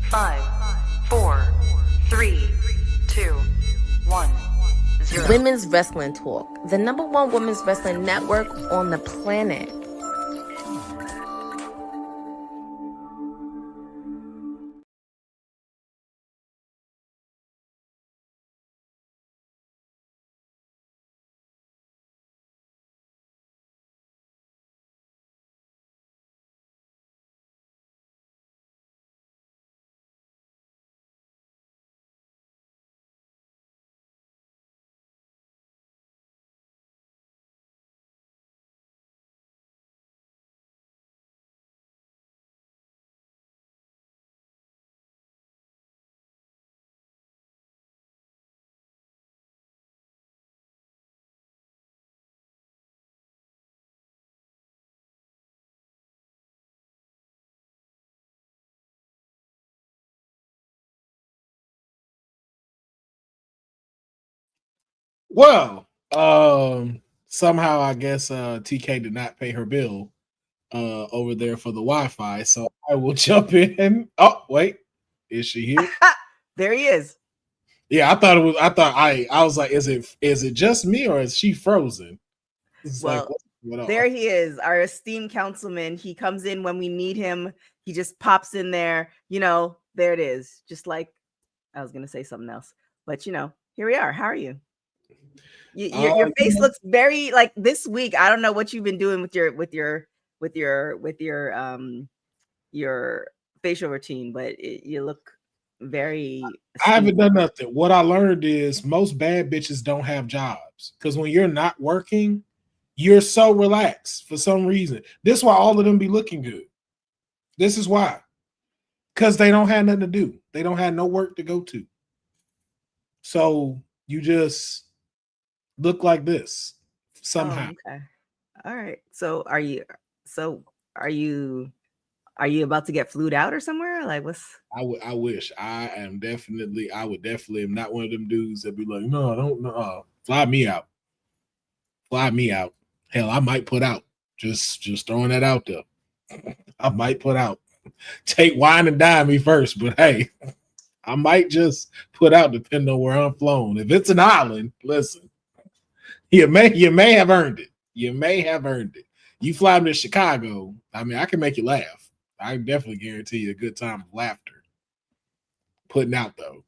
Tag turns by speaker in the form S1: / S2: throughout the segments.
S1: 5, 4, 3, 2, 1, 0.
S2: Women's Wrestling Talk, the #1 women's wrestling network on the planet.
S3: Well, somehow I guess TK did not pay her bill over there for the Wi-Fi, so I will jump in. Oh, wait, is she here?
S4: There he is.
S3: Yeah, I was like, is it just me or is she frozen? It's
S4: Well, there he is, our esteemed councilman. He comes in when we need him. He just pops in there. There it is. Just like I was gonna say something else, but here we are. How are you? Your face looks very like this week. I don't know what you've been doing with your facial routine, but you look very.
S3: I haven't done nothing. What I learned is most bad bitches don't have jobs because when you're not working, you're so relaxed for some reason. This is why all of them be looking good. This is why. Because they don't have nothing to do. They don't have no work to go to. So you just look like this somehow.
S4: Oh, okay. All right. So are you about to get flued out or somewhere? Like what's
S3: I wish. I would definitely am not one of them dudes that be like, no, I don't know. Fly me out. Fly me out. Hell, I might put out. Just throwing that out there. I might put out. Take wine and dine me first, but hey, I might just put out depending on where I'm flown. If it's an island, listen, you may have earned it. You may have earned it. You fly me to Chicago, I mean, I can make you laugh. I definitely guarantee you a good time of laughter. Putting out though.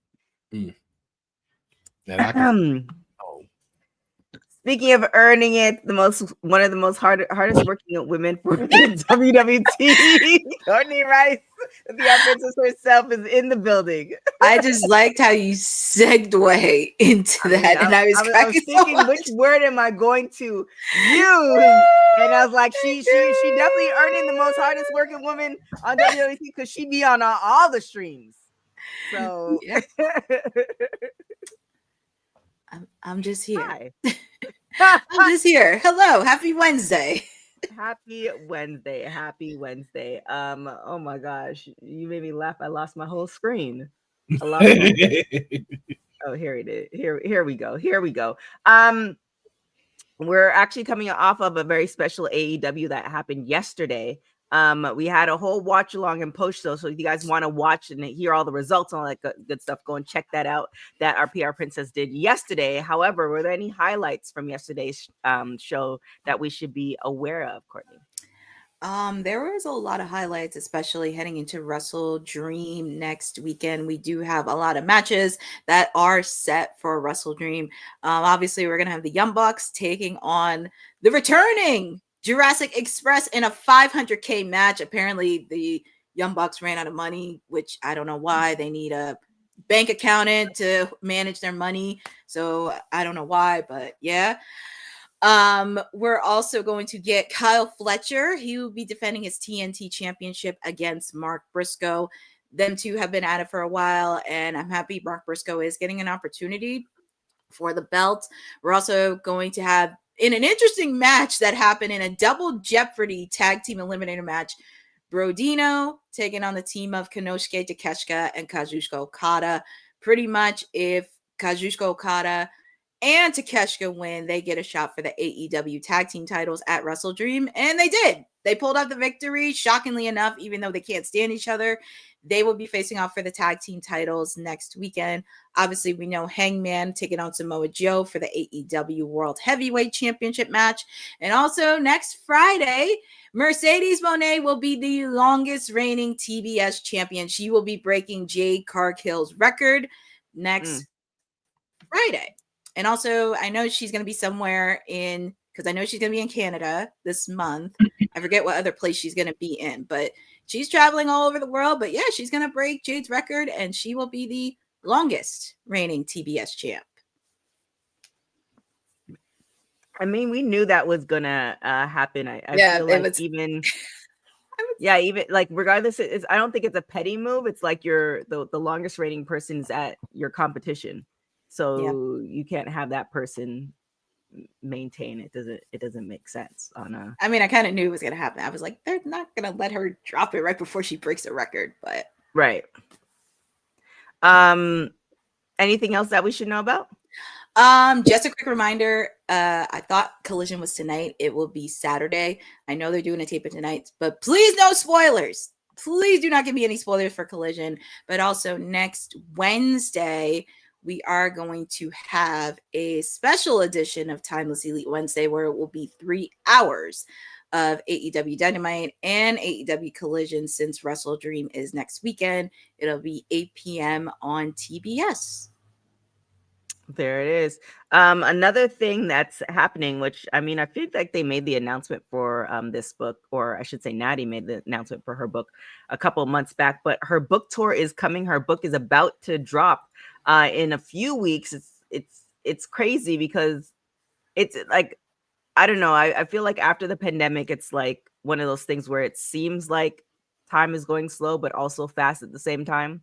S3: That I can.
S4: Speaking of earning it, one of the most hardest working women for WWT, Courtney Rice, the princess herself, is in the building.
S5: I just liked how you segued into that, I was
S4: thinking, which word am I going to use? And I was like, she definitely earning the most hardest working woman on WWT because she be on all the streams. So yeah.
S5: I'm just here.
S4: Hi.
S5: I'm just here. Hello. Happy Wednesday.
S4: Happy Wednesday. Oh my gosh. You made me laugh. I lost my whole screen. Oh, here it is. Here we go. We're actually coming off of a very special AEW that happened yesterday. We had a whole watch along and post show. So if you guys want to watch and hear all the results and all that good stuff, go and check that out. That our PR princess did yesterday. However, were there any highlights from yesterday's show that we should be aware of, Courtney?
S5: There was a lot of highlights, especially heading into Wrestle Dream next weekend. We do have a lot of matches that are set for Wrestle Dream. Obviously, we're gonna have the Young Bucks taking on the returning Jurassic Express in a $500K match. Apparently, the Young Bucks ran out of money, which I don't know why. They need a bank accountant to manage their money. So I don't know why, but yeah. We're also going to get Kyle Fletcher. He will be defending his TNT championship against Mark Briscoe. Them two have been at it for a while, and I'm happy Mark Briscoe is getting an opportunity for the belt. We're also going to have, in an interesting match that happened in a double Jeopardy tag team eliminator match, Brodino taking on the team of Konosuke Takeshita and Kazuchika Okada. Pretty much if Kazuchika Okada and Takeshita win, they get a shot for the AEW tag team titles at Wrestle Dream. And they did. They pulled out the victory, shockingly enough, even though they can't stand each other. They will be facing off for the tag team titles next weekend. Obviously, we know Hangman taking on Samoa Joe for the AEW World Heavyweight Championship match. And also next Friday, Mercedes Moné will be the longest reigning TBS champion. She will be breaking Jade Cargill's record next Friday. And also, I know she's going to be somewhere in, because I know she's going to be in Canada this month. I forget what other place she's going to be in, but she's traveling all over the world. But yeah, she's going to break Jade's record, and she will be the longest reigning TBS champ.
S4: I mean, we knew that was gonna happen. I feel like even like regardless, I don't think it's a petty move. It's like you're the longest reigning person's at your competition, so you can't have that person maintain. It doesn't make sense on a.
S5: I mean, I kind of knew it was gonna happen. I was like, they're not gonna let her drop it right before she breaks a record, but
S4: right. Anything else that we should know about?
S5: Just a quick reminder. I thought Collision was tonight. It will be Saturday. I know they're doing a tape tonight, but please no spoilers. Please do not give me any spoilers for Collision. But also next Wednesday, we are going to have a special edition of Timeless Elite Wednesday where it will be 3 hours of AEW Dynamite and AEW Collision. Since Wrestle Dream is next weekend, it'll be 8 p.m. on TBS.
S4: There it is. Another thing that's happening, which I mean, I feel like they made the announcement for this book, or I should say Natty made the announcement for her book a couple of months back, but her book tour is coming. Her book is about to drop in a few weeks. It's crazy because it's like, I don't know. I feel like after the pandemic, it's like one of those things where it seems like time is going slow, but also fast at the same time.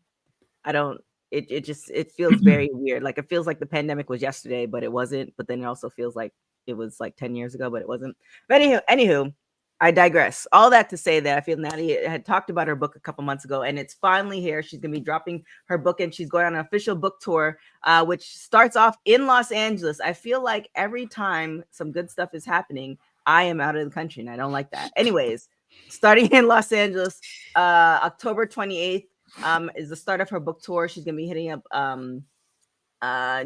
S4: It feels very weird. Like it feels like the pandemic was yesterday, but it wasn't. But then it also feels like it was like 10 years ago, but it wasn't. But anywho, I digress. All that to say that I feel Natty had talked about her book a couple months ago, and it's finally here. She's gonna be dropping her book, and she's going on an official book tour, which starts off in Los Angeles. I feel like every time some good stuff is happening, I am out of the country, and I don't like that. Anyways, starting in Los Angeles, October 28th. Is the start of her book tour. She's gonna be hitting up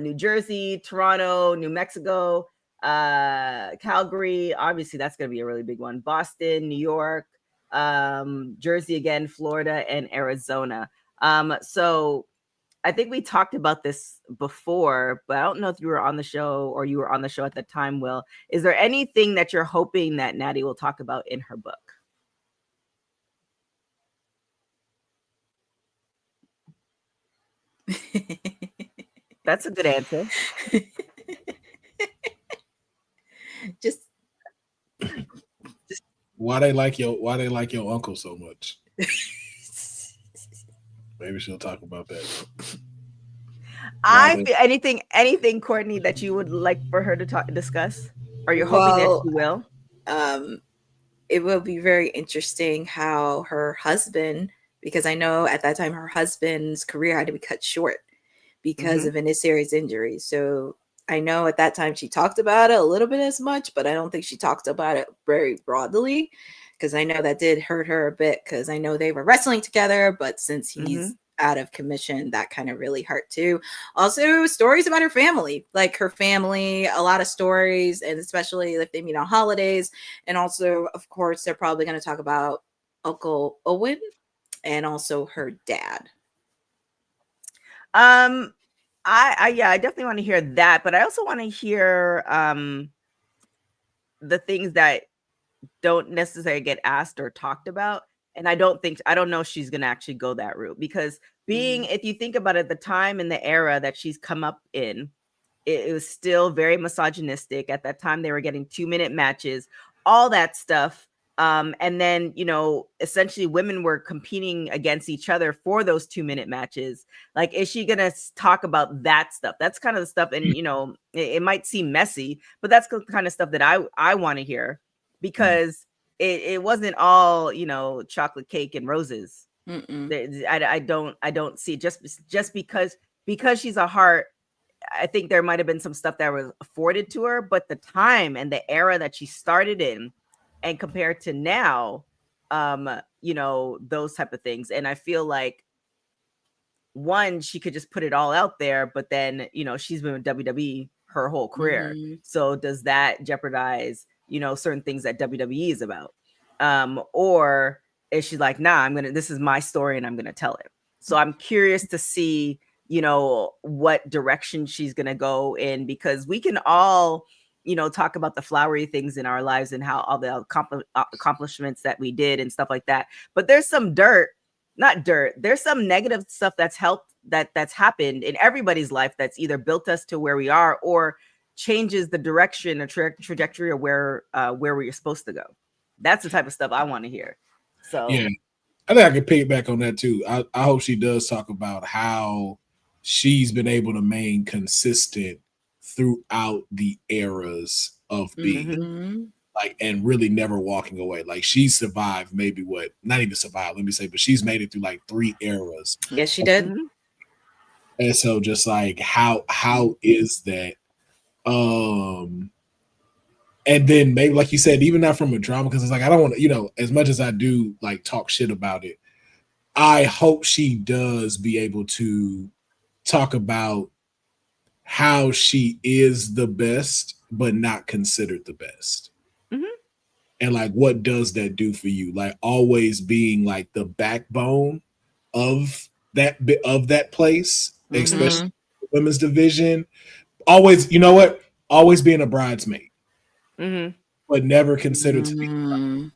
S4: New Jersey, Toronto, New Mexico, Calgary. Obviously, that's gonna be a really big one. Boston, New York, Jersey again, Florida, and Arizona. So I think we talked about this before, but I don't know if you were on the show or you were on the show at the time, Will. Is there anything that you're hoping that Natty will talk about in her book? That's a good answer.
S5: just
S3: why they like your uncle so much. Maybe she'll talk about that.
S4: Anything, Courtney, that you would like for her to discuss, or you're hoping that she will.
S5: It will be very interesting how her husband, because I know at that time her husband's career had to be cut short because of a serious injury. So I know at that time she talked about it a little bit as much, but I don't think she talked about it very broadly, because I know that did hurt her a bit, because I know they were wrestling together, but since he's out of commission, that kind of really hurt too. Also, stories about her family, like her family, a lot of stories, and especially if they meet on holidays. And also, of course, they're probably going to talk about Uncle Owen and also her dad.
S4: I definitely want to hear that, but I also want to hear the things that don't necessarily get asked or talked about. And I don't know if she's gonna actually go that route, because if you think about it, the time and the era that she's come up in, it was still very misogynistic. At that time, they were getting 2-minute matches, all that stuff. And then, essentially women were competing against each other for those 2-minute matches. Like, is she going to talk about that stuff? That's kind of the stuff. And, it might seem messy, but that's the kind of stuff that I want to hear, because it wasn't all, chocolate cake and roses. I don't see just because she's a heart. I think there might've been some stuff that was afforded to her, but the time and the era that she started in, and compared to now, you know, those type of things. And I feel like one, she could just put it all out there, but then, you know, she's been with WWE her whole career. So does that jeopardize, you know, certain things that WWE is about? Or is she like, nah, this is my story and I'm gonna tell it. So I'm curious to see, you know, what direction she's gonna go in, because we can all, you know, talk about the flowery things in our lives and how all the accomplishments that we did and stuff like that. But there's some there's some negative stuff that's happened in everybody's life that's either built us to where we are or changes the direction or trajectory of where we're supposed to go. That's the type of stuff I want to hear. So
S3: yeah, I think I can piggyback on that too. I hope she does talk about how she's been able to remain consistent throughout the eras of being like, and really never walking away. Like, she survived maybe not even survived, let me say, but she's made it through like 3 eras.
S5: Yes, she did.
S3: And so just like, how is that? And then maybe, like you said, even not from a drama, because it's like, I don't want to, you know, as much as I do like talk shit about it, I hope she does be able to talk about how she is the best, but not considered the best. And like, what does that do for you? Like, always being like the backbone of that place, especially the women's division. Always, you know what? Always being a bridesmaid, but never considered to be.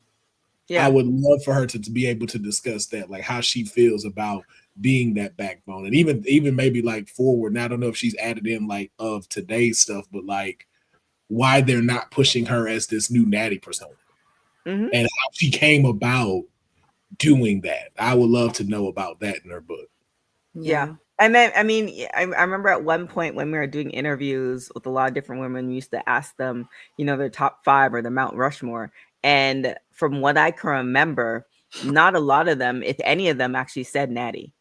S3: Yeah. I would love for her to be able to discuss that, like how she feels about being that backbone, and even maybe like forward. Now, I don't know if she's added in like of today's stuff, but like why they're not pushing her as this new Natty persona, and how she came about doing that. I would love to know about that in her book.
S4: Yeah. And then, I mean, I remember at one point when we were doing interviews with a lot of different women, we used to ask them, you know, their top 5 or their Mount Rushmore. And from what I can remember, not a lot of them, if any of them, actually said Natty.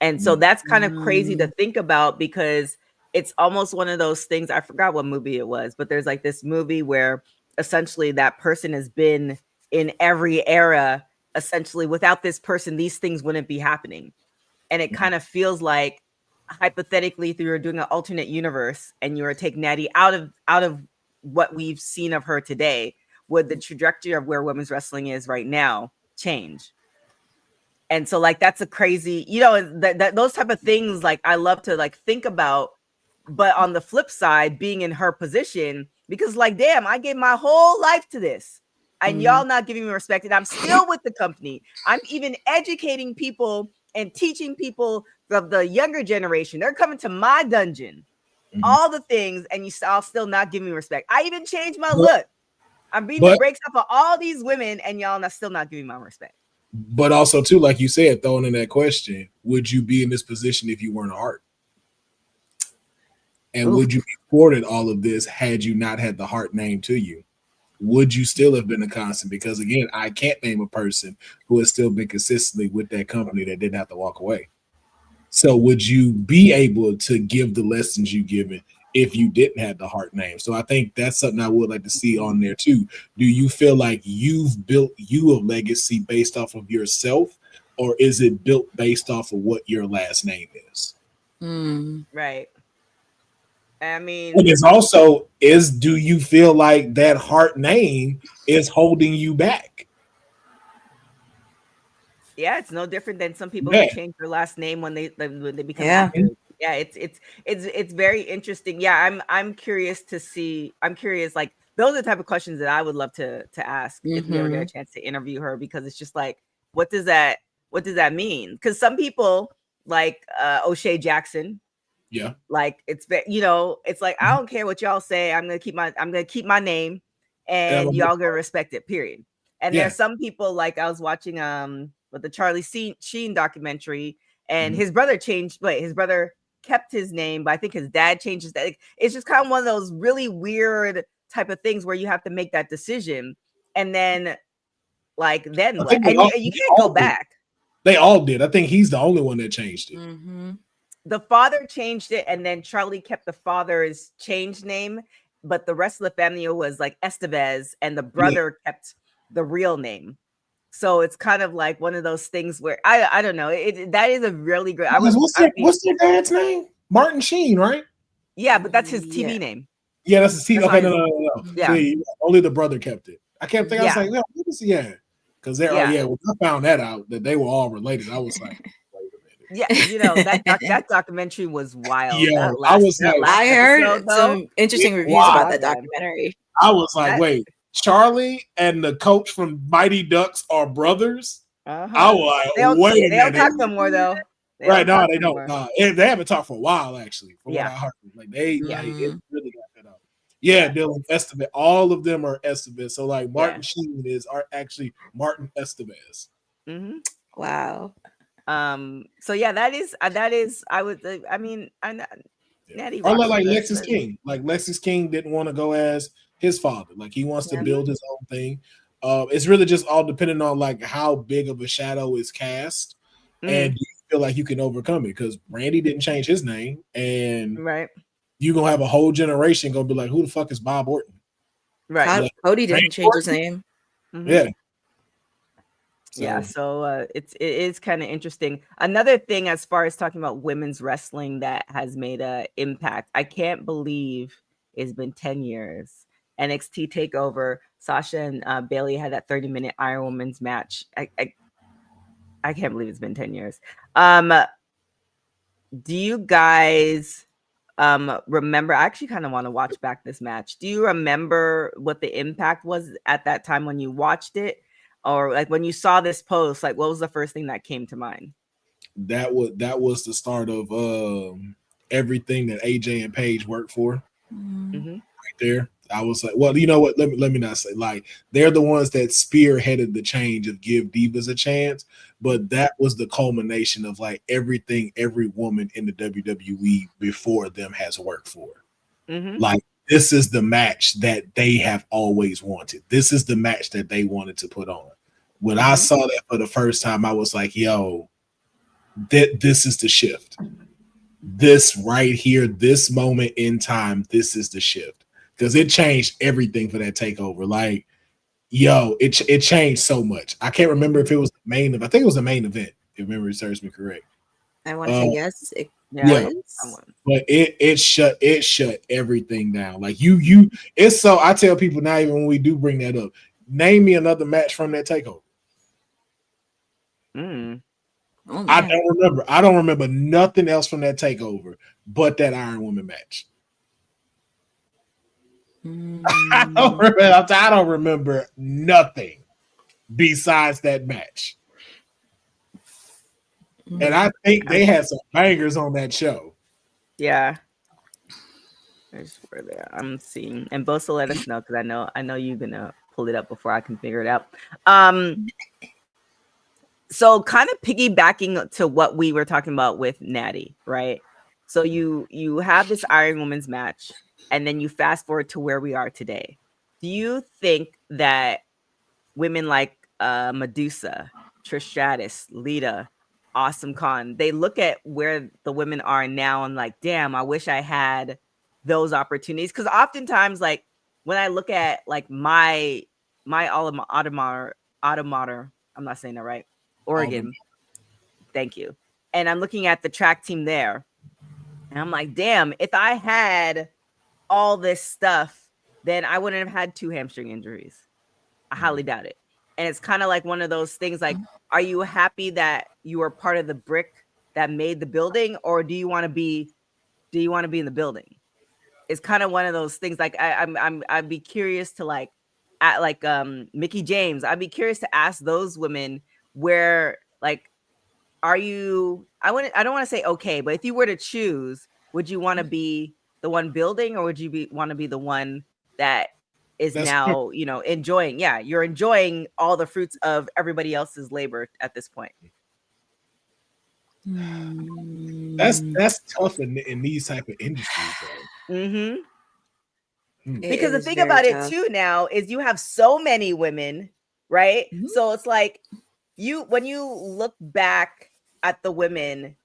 S4: And so that's kind of crazy to think about, because it's almost one of those things. I forgot what movie it was, but there's like this movie where essentially that person has been in every era. Essentially, without this person, these things wouldn't be happening. And it kind of feels like, hypothetically, if you were doing an alternate universe and you were to take Natty out of what we've seen of her today, would the trajectory of where women's wrestling is right now change? And so, like, that's a crazy, you know, that those type of things, like, I love to like think about. But on the flip side, being in her position, because like, damn, I gave my whole life to this, and y'all not giving me respect, and I'm still with the company. I'm even educating people and teaching people of the younger generation. They're coming to my dungeon, all the things, and y'all still not giving me respect. I even changed my look. I'm beating the brakes off of all these women, and y'all still not giving me my respect.
S3: But also, too, like you said, throwing in that question, would you be in this position if you weren't a Hart? And would you be afforded all of this had you not had the Hart name to you? Would you still have been a constant? Because again, I can't name a person who has still been consistently with that company that didn't have to walk away. So would you be able to give the lessons you given if you didn't have the Hart name? So I think that's something I would like to see on there too. Do you feel like you've built a legacy based off of yourself, or is it built based off of what your last name is?
S4: Right. I mean,
S3: and it's also do you feel like that Hart name is holding you back?
S4: Yeah, it's no different than some people who change their last name when they become actors. Yeah, it's very interesting. Yeah, I'm curious to see. I'm curious, like, those are the type of questions that I would love to ask if we ever get a chance to interview her, because it's just like, what does that mean? Because some people like O'Shea Jackson.
S3: Yeah,
S4: like it's like, I don't care what y'all say. I'm gonna keep my name, and y'all gonna respect it. Period. And there's some people, like, I was watching with the Charlie Sheen documentary, and his brother his brother kept his name, but I think his dad changed his name. It's just kind of one of those really weird type of things where you have to make that decision, and then what? And you can't go back.
S3: They all did. I think he's the only one that changed it.
S4: The father changed it, and then Charlie kept the father's changed name, but the rest of the family was like Estevez, and the brother kept the real name. So it's kind of like one of those things where I don't know. That is a really great.
S3: What's your dad's name? Martin Sheen, right?
S4: Yeah, but that's his
S5: Yeah.
S4: TV name.
S3: Yeah, that's his TV.
S4: That's
S3: Okay,
S4: not
S3: no.
S4: Yeah.
S3: See, only the brother kept it. I kept thinking, I was
S4: Yeah.
S3: like, yeah, what is he at? Because they're when I found that out that they were all related, I was like, wait a minute.
S4: Yeah, you know that documentary was wild.
S3: Yeah,
S4: That
S3: I was like,
S5: I heard
S4: episode,
S5: some interesting
S3: It's
S5: reviews about
S3: wild,
S5: that
S4: man.
S5: documentary.
S3: I was like,
S4: That-
S3: wait, Charlie and the coach from Mighty Ducks are brothers? I was like,
S4: They don't,
S3: wait a
S4: they don't
S3: minute.
S4: talk no more though.
S3: Right, no,
S4: talk
S3: they
S4: no
S3: don't.
S4: more.
S3: They haven't talked for a while, actually, from
S4: Yeah.
S3: what I heard. Like it
S5: Mhm.
S3: really got that out. Yeah, Dylan Estevez. All of them are Estevez. So like Martin Sheen are actually Martin Estevez.
S4: Mhm.
S5: Wow.
S4: So yeah, that is I would I mean Natty
S3: Or
S4: rocks
S3: like
S4: with
S3: Lexus
S4: us, but-
S3: King. Like Lexus King didn't want to go as his father. Like he wants to build his own thing. It's really just all depending on like how big of a shadow is cast, and do you feel like you can overcome it? Because Randy didn't change his name, and
S4: right.
S3: you're gonna have a whole generation gonna be like, who the fuck is Bob Orton?
S4: Right.
S3: Like,
S5: Cody didn't
S3: Randy
S5: change his
S3: Orton?
S5: name.
S4: Mhm.
S3: Yeah.
S4: Yeah, so it is kind of interesting. Another thing as far as talking about women's wrestling that has made a impact, I can't believe it's been 10 years. NXT Takeover, Sasha and Bailey had that 30-minute Iron Women's match. I can't believe it's been 10 years. Do you guys remember? I actually kind of want to watch back this match. Do you remember what the impact was at that time when you watched it? Or like when you saw this post, like what was the first thing that came to mind?
S3: That was the start of everything that AJ and Paige worked for.
S4: Mm-hmm.
S3: Right there. I was like, well, you know what? Let me not say, like, they're the ones that spearheaded the change of give divas a chance, but that was the culmination of like everything every woman in the WWE before them has worked for.
S4: Mm-hmm.
S3: Like, this is the match that they have always wanted. This is the match that they wanted to put on. When I saw that for the first time, I was like, yo, this is the shift. This right here, this moment in time, this is the shift. Because it changed everything for that takeover. Like, yo, it changed so much. I can't remember if it was the main event. I think it was the main event, if memory serves me correct.
S5: I want to say yes. It
S3: Yeah.
S5: was.
S3: But it shut everything down. Like you it's so I tell people now, even when we do bring that up, name me another match from that takeover.
S5: Oh,
S3: I
S5: man.
S3: don't remember nothing else from that takeover but that Iron Woman match. I don't remember nothing besides that match. And I think they had some bangers on that show.
S4: Yeah. There's where they are. I'm seeing, and Bosa let us know because I know you're gonna pull it up before I can figure it out. So kind of piggybacking to what we were talking about with Natty, right? So you have this Iron Woman's match, and then you fast forward to where we are today. Do you think that women like Medusa, Trish Stratus, Lita, Awesome Khan, they look at where the women are now and like, damn, I wish I had those opportunities? Because oftentimes, like when I look at like my alma mater, I'm not saying that right, Oregon, thank you, and I'm looking at the track team there, and I'm like, damn, if I had all this stuff, then I wouldn't have had 2 hamstring injuries. I highly doubt it. And it's kind of like one of those things like, are you happy that you are part of the brick that made the building, or do you want to be in the building? It's kind of one of those things. Like I'd be curious to like at like Mickey James, I'd be curious to ask those women where like, are you, I don't want to say okay, but if you were to choose, would you want to be the one building, or would you want to be the one that is now, you know, enjoying? Yeah, you're enjoying all the fruits of everybody else's labor at this point.
S3: That's tough in these type of industries, though.
S4: Mm-hmm. Because the thing about it too now is you have so many women, right? Mm-hmm. So it's like when you look back at the women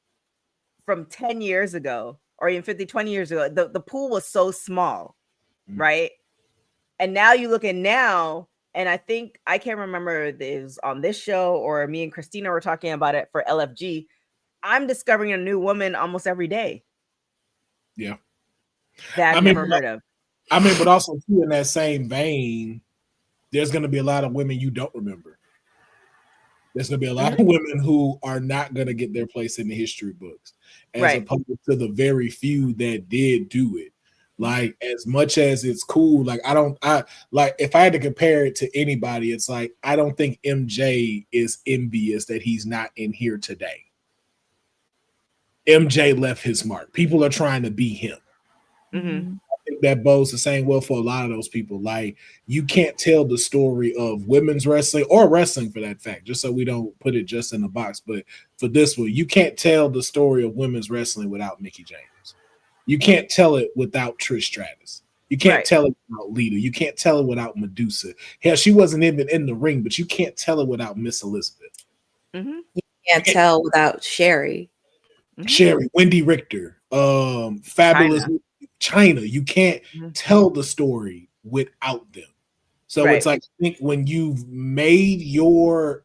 S4: from 10 years ago, or even 50, 20 years ago, the pool was so small, right? And now you look at now, And I think I can't remember if it was on this show or me and Christina were talking about it for LFG. I'm discovering a new woman almost every day.
S3: Yeah.
S4: That I've never heard of.
S3: I mean, but also too, in that same vein, there's going to be a lot of women you don't remember. There's going to be a lot of women who are not going to get their place in the history books, as opposed to the very few that did do it. Like, as much as it's cool, like I like, if I had to compare it to anybody, it's like, I don't think MJ is envious that he's not in here today. MJ left his mark. People are trying to be him.
S4: Mm-hmm.
S3: I think that bodes the same well for a lot of those people. Like, you can't tell the story of women's wrestling or wrestling for that fact, just so we don't put it just in the box. But for this one, you can't tell the story of women's wrestling without Mickie James. You can't tell it without Trish Stratus. You can't tell it without Lita. You can't tell it without Medusa. Hell, she wasn't even in the ring, but you can't tell it without Miss Elizabeth.
S5: You can't tell without Sherry.
S3: Sherry, Wendy Richter, Fabulous China. You can't tell the story without them. So it's like, I think when you've made your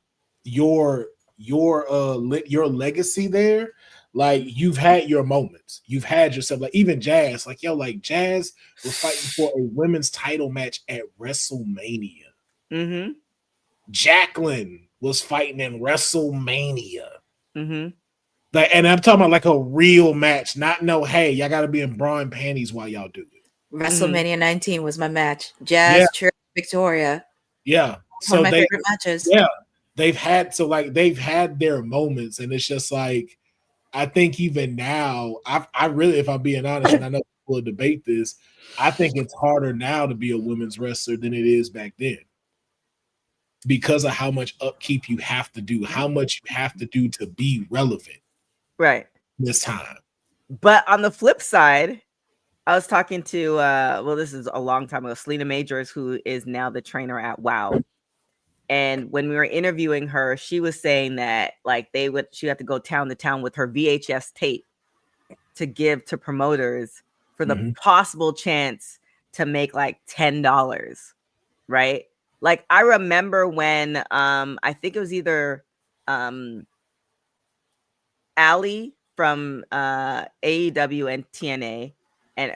S3: legacy there, like, you've had your moments. You've had yourself, like, even Jazz, like, yo, like, Jazz was fighting for a women's title match at WrestleMania.
S4: Mm-hmm.
S3: Jacqueline was fighting in WrestleMania.
S4: Mm-hmm.
S3: Like, and I'm talking about like a real match, not no, hey, y'all got to be in bra and panties while y'all do it.
S5: WrestleMania 19 was my match. Jazz, Trish, Victoria.
S3: Yeah.
S5: One of my favorite matches.
S3: Yeah. They've had their moments, and it's just like, I think even now, I really, if I'm being honest, and I know people will debate this, I think it's harder now to be a women's wrestler than it is back then, because of how much upkeep you have to do, how much you have to do to be relevant.
S4: Right.
S3: This time.
S4: But on the flip side, I was talking to this is a long time ago, Selena Majors, who is now the trainer at WoW. And when we were interviewing her, she was saying that, like, she had to go town to town with her VHS tape to give to promoters for the possible chance to make like $10, right? Like, I remember when I think it was either Ali from AEW and TNA,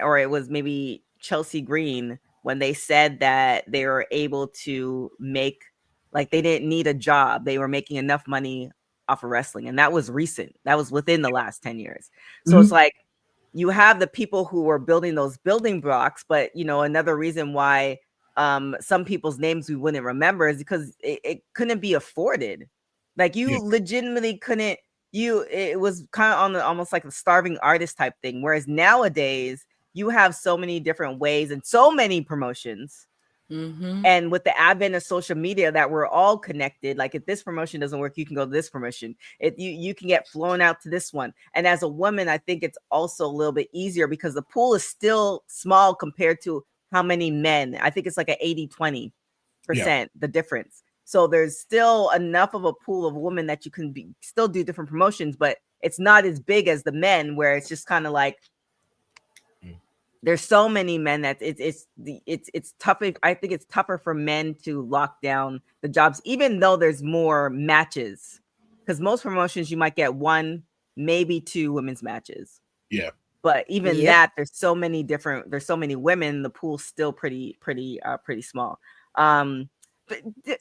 S4: or it was maybe Chelsea Green, when they said that they were able to make, like, they didn't need a job. They were making enough money off of wrestling. And that was recent. That was within the last 10 years. So it's like, you have the people who were building those building blocks, but, you know, another reason why some people's names we wouldn't remember is because it couldn't be afforded. Like, you legitimately couldn't, it was kind of on the, almost like a starving artist type thing. Whereas nowadays you have so many different ways and so many promotions. And with the advent of social media, that we're all connected. Like, if this promotion doesn't work, you can go to this promotion. If you can get flown out to this one. And as a woman, I think it's also a little bit easier because the pool is still small compared to how many men. I think it's like an 80-20%, the difference. So there's still enough of a pool of women that you can still do different promotions, but it's not as big as the men, where it's just kind of like, there's so many men that it's tougher. I think it's tougher for men to lock down the jobs, even though there's more matches, because most promotions you might get 1, maybe 2 women's matches.
S3: Yeah.
S4: But even that, there's so many women, the pool's still pretty small.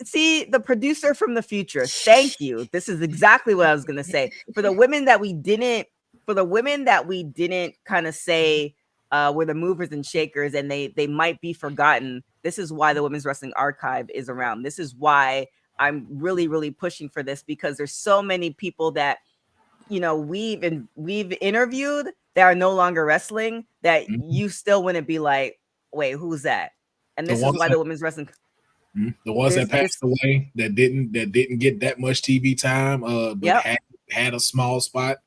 S4: See, the producer from the future, thank you. This is exactly what I was gonna say. For the women that we didn't kind of say were the movers and shakers, and they might be forgotten. This is why the Women's Wrestling Archive is around. This is why I'm really, really pushing for this, because there's so many people that, you know, we've interviewed that are no longer wrestling, that you still wouldn't be like, wait, who's that? And this is why the Women's Wrestling,
S3: the ones that passed away, that didn't get that much TV time, but had a small spot.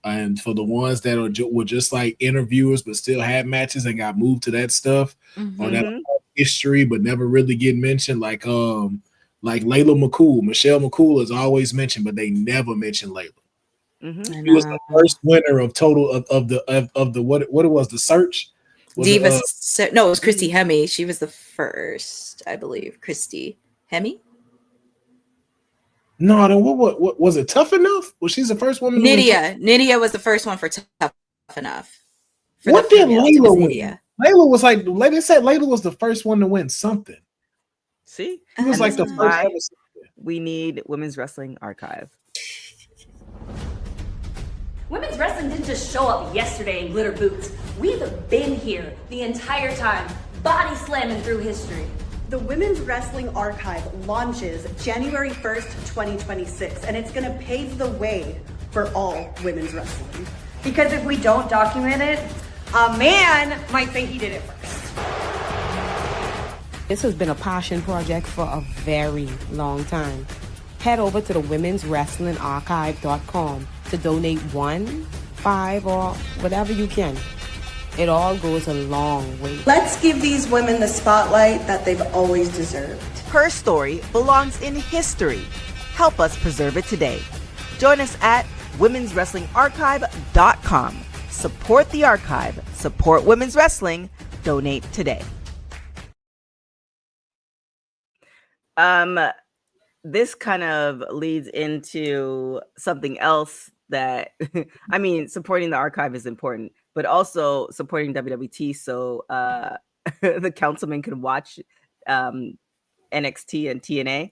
S3: And for the ones that were just like interviewers, but still had matches and got moved to that stuff, or that history, but never really get mentioned, like Layla McCool. Michelle McCool is always mentioned, but they never mentioned Layla. She was the first winner of the what it was, the search,
S5: No, it was Christy Hemme. She was the first, I believe. Christy Hemme.
S3: No, then what was it? Tough Enough? Was she the first woman?
S5: Nydia was the first one for Tough Enough.
S3: What did Layla win? Layla was like, they said Layla was the first one to win something.
S4: See,
S3: it was like the first.
S4: We need Women's Wrestling Archive.
S6: Women's wrestling didn't just show up yesterday in glitter boots. We've been here the entire time, body slamming through history.
S7: The Women's Wrestling Archive launches January 1st, 2026, and it's gonna pave the way for all women's wrestling.
S8: Because if we don't document it, a man might say he did it first.
S9: This has been a passion project for a very long time. Head over to the womenswrestlingarchive.com to donate 1, 5, or whatever you can. It all goes a long way.
S7: Let's give these women the spotlight that they've always deserved.
S4: Her story belongs in history. Help us preserve it today. Join us at womenswrestlingarchive.com. Support the archive. Support women's wrestling. Donate today. This kind of leads into something else that, I mean, supporting the archive is important, but also supporting WWT so the councilman can watch NXT and TNA.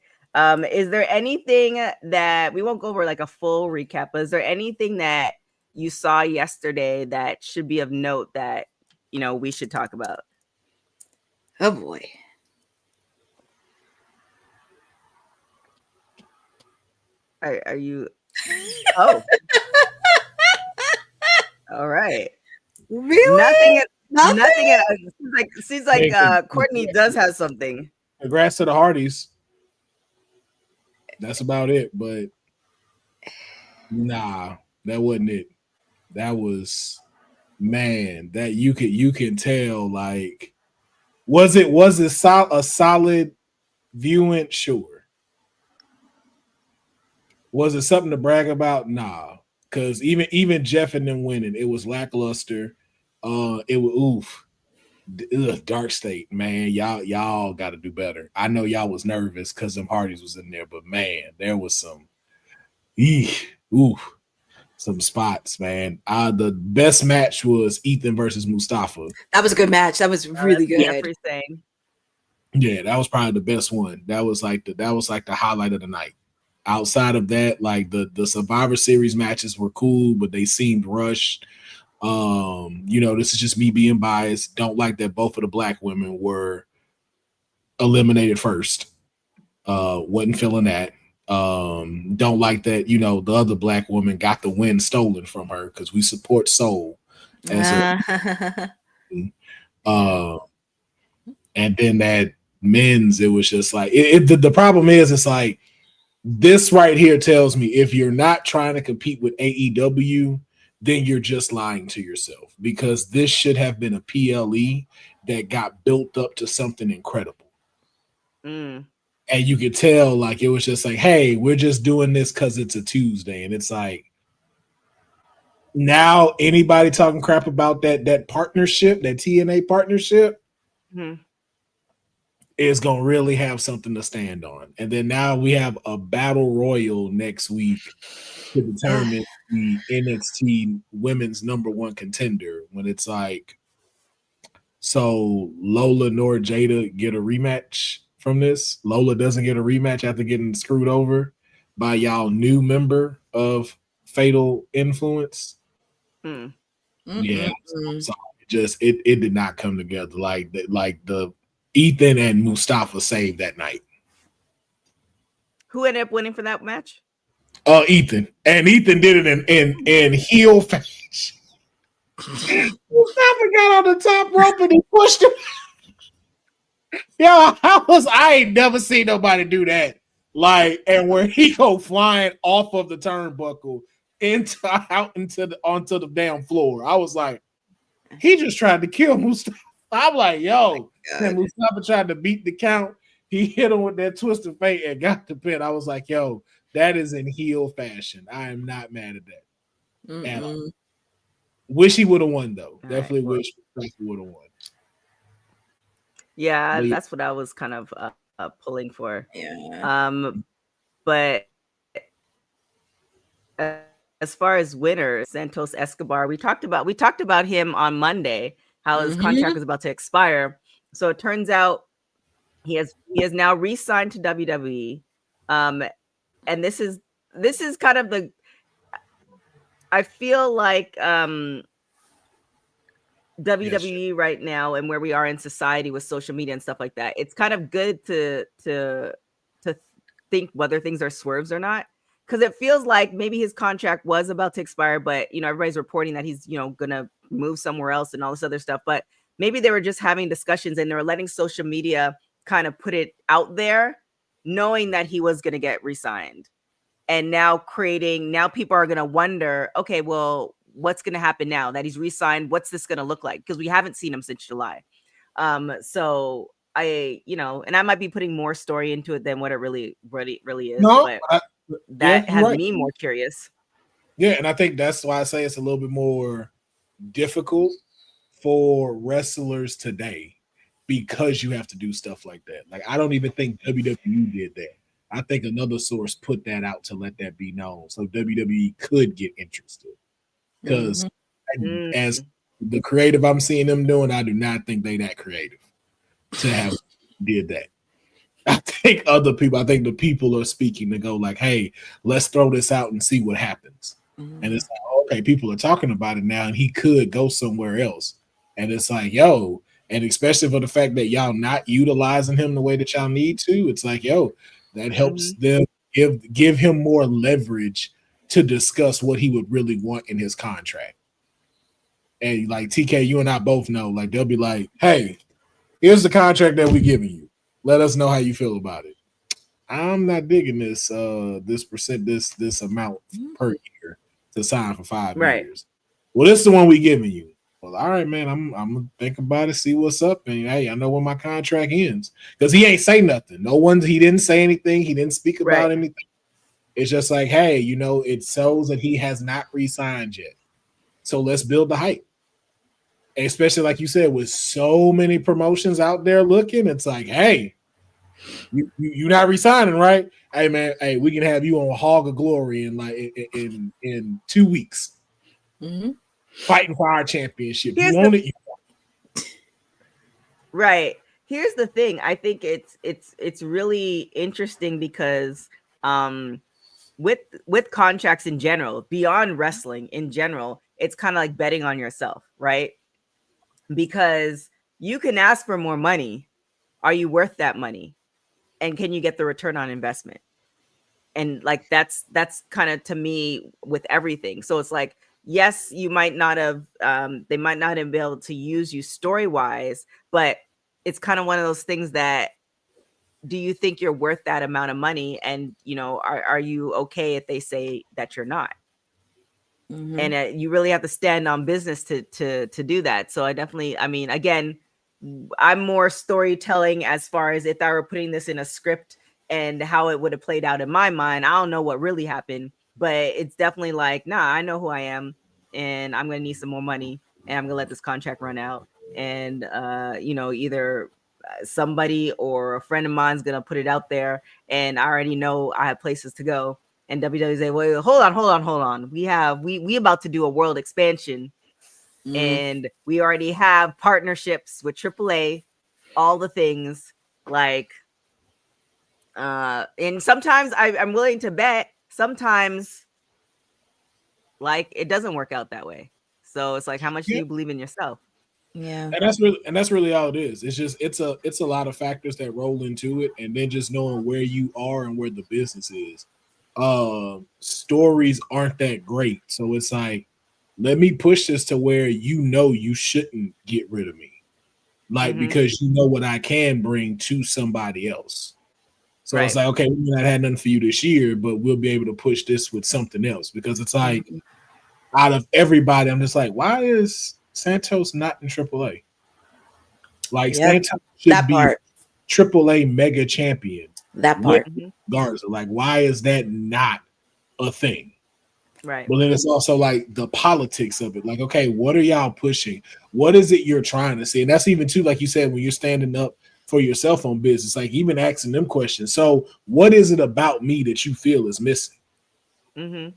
S4: Is there anything that, we won't go over like a full recap, but is there anything that you saw yesterday that should be of note that, you know, we should talk about?
S5: Oh boy.
S4: Are you? Oh. All right.
S5: Really?
S4: Nothing. Seems like Courtney does have something.
S3: Congrats to the Hardys. That's about it. But nah, that wasn't it. That was, man, that you can tell. Like, was it a solid viewing? Sure. Was it something to brag about? Nah, because even Jeff and them winning, it was lackluster. It was dark state, man. Y'all got to do better. I know y'all was nervous because them Hardys was in there, but man, there was some spots, man. The best match was Ethan versus Mustafa.
S5: That was a good match. That was really good.
S4: Everything.
S3: Yeah, that was probably the best one. That was like the highlight of the night. Outside of that, like the Survivor Series matches were cool, but they seemed rushed. This is just me being biased. Don't like that both of the black women were eliminated first. Wasn't feeling that. Don't like that, the other black woman got the win stolen from her because we support Soul. And then that men's, it was just like the problem is it's like this right here tells me if you're not trying to compete with AEW, then you're just lying to yourself, because this should have been a PLE that got built up to something incredible. And you could tell, like, it was just like, hey, we're just doing this because it's a Tuesday. And it's like, now anybody talking crap about that partnership, that TNA partnership, is going to really have something to stand on. And then now we have a battle royal next week to determine the NXT women's #1 contender, when it's like, so Lola nor Jada get a rematch from this. Lola doesn't get a rematch after getting screwed over by y'all new member of Fatal Influence. Yeah, I'm sorry. It did not come together. Like the Ethan and Mustafa saved that night.
S4: Who ended up winning for that match?
S3: Ethan. And Ethan did it in heel fashion. Mustafa got on the top rope and he pushed him. Yo, I ain't never seen nobody do that. Like, and where he go flying off of the turnbuckle onto the damn floor. I was like, he just tried to kill Mustafa. I'm like, yo, and Mustafa tried to beat the count. He hit him with that twist of fate and got the pin. I was like, yo, that is in heel fashion. I am not mad at that. And wish he would have won, though. Definitely wish he would have won.
S4: Yeah,
S3: But
S4: that's what I was kind of pulling for.
S5: Yeah.
S4: But as far as winners, Santos Escobar, we talked about him on Monday, how his contract was about to expire. So it turns out he has now re-signed to WWE. And this is kind of the, I feel like WWE right now and where we are in society with social media and stuff like that, it's kind of good to think whether things are swerves or not, because it feels like maybe his contract was about to expire, but everybody's reporting that he's gonna move somewhere else and all this other stuff. But maybe they were just having discussions and they were letting social media kind of put it out there, knowing that he was gonna get re-signed. And now people are gonna wonder, okay, well, what's gonna happen now that he's re-signed? What's this gonna look like? Because we haven't seen him since July. So I, and I might be putting more story into it than what it really is.
S3: No,
S4: but that has
S3: right.
S4: me more curious.
S3: Yeah, and I think that's why I say it's a little bit more difficult for wrestlers today, because you have to do stuff like that. Like, I don't even think WWE did that. I think another source put that out to let that be known, so WWE could get interested. Because as the creative I'm seeing them doing, I do not think they that creative to have did that. I think the people are speaking to go like, hey, let's throw this out and see what happens. And it's like, okay, people are talking about it now, and he could go somewhere else. And it's like, yo, and especially for the fact that y'all not utilizing him the way that y'all need to, it's like, yo, that helps them give him more leverage to discuss what he would really want in his contract. And like TK, you and I both know, like, they'll be like, hey, here's the contract that we're giving you. Let us know how you feel about it. I'm not digging this this amount per year to sign for 5 years. Well, this is the one we giving you. Well, all right, man. I'm gonna think about it, see what's up, and hey, I know when my contract ends, because he ain't say nothing. He didn't say anything. He didn't speak about anything. It's just like, hey, it shows that he has not re-signed yet. So let's build the hype. And especially like you said, with so many promotions out there looking, it's like, hey, you not re-signing, right? Hey, man, hey, we can have you on Hog of Glory in 2 weeks. Fighting for our championship. You want it?
S4: Right. Here's the thing. I think it's really interesting because with contracts in general, beyond wrestling in general, it's kind of like betting on yourself, right? Because you can ask for more money. Are you worth that money? And can you get the return on investment? And like that's kind of, to me, with everything. So it's like, yes, you might not have they might not have been able to use you story-wise, but it's kind of one of those things that, do you think you're worth that amount of money? And are you okay if they say that you're not? And you really have to stand on business to do that. So again, I'm more storytelling as far as if I were putting this in a script and how it would have played out in my mind. I don't know what really happened, but it's definitely like, nah, I know who I am, and I'm going to need some more money, and I'm going to let this contract run out. And, either somebody or a friend of mine's going to put it out there, and I already know I have places to go. And WWE say, well, hold on. We about to do a world expansion. And we already have partnerships with AAA, all the things like, and sometimes I'm willing to bet sometimes like it doesn't work out that way. So it's like, how much do you believe in yourself?
S5: Yeah.
S3: And that's really all it is. It's just, it's a lot of factors that roll into it. And then just knowing where you are and where the business is. Stories aren't that great. So it's like, let me push this to where you shouldn't get rid of me. Like, because you know what I can bring to somebody else. So it's like, okay, we may not have nothing for you this year, but we'll be able to push this with something else. Because it's like, out of everybody, I'm just like, why is Santos not in AAA? Like, Santos should be AAA mega champion.
S5: That part.
S3: Garza. Like, why is that not a thing?
S4: Right.
S3: But then it's also like the politics of it. Like, okay, what are y'all pushing? What is it you're trying to see? And that's even too, like you said, when you're standing up for your cell phone business, like even asking them questions. So what is it about me that you feel is missing?
S4: Mm-hmm.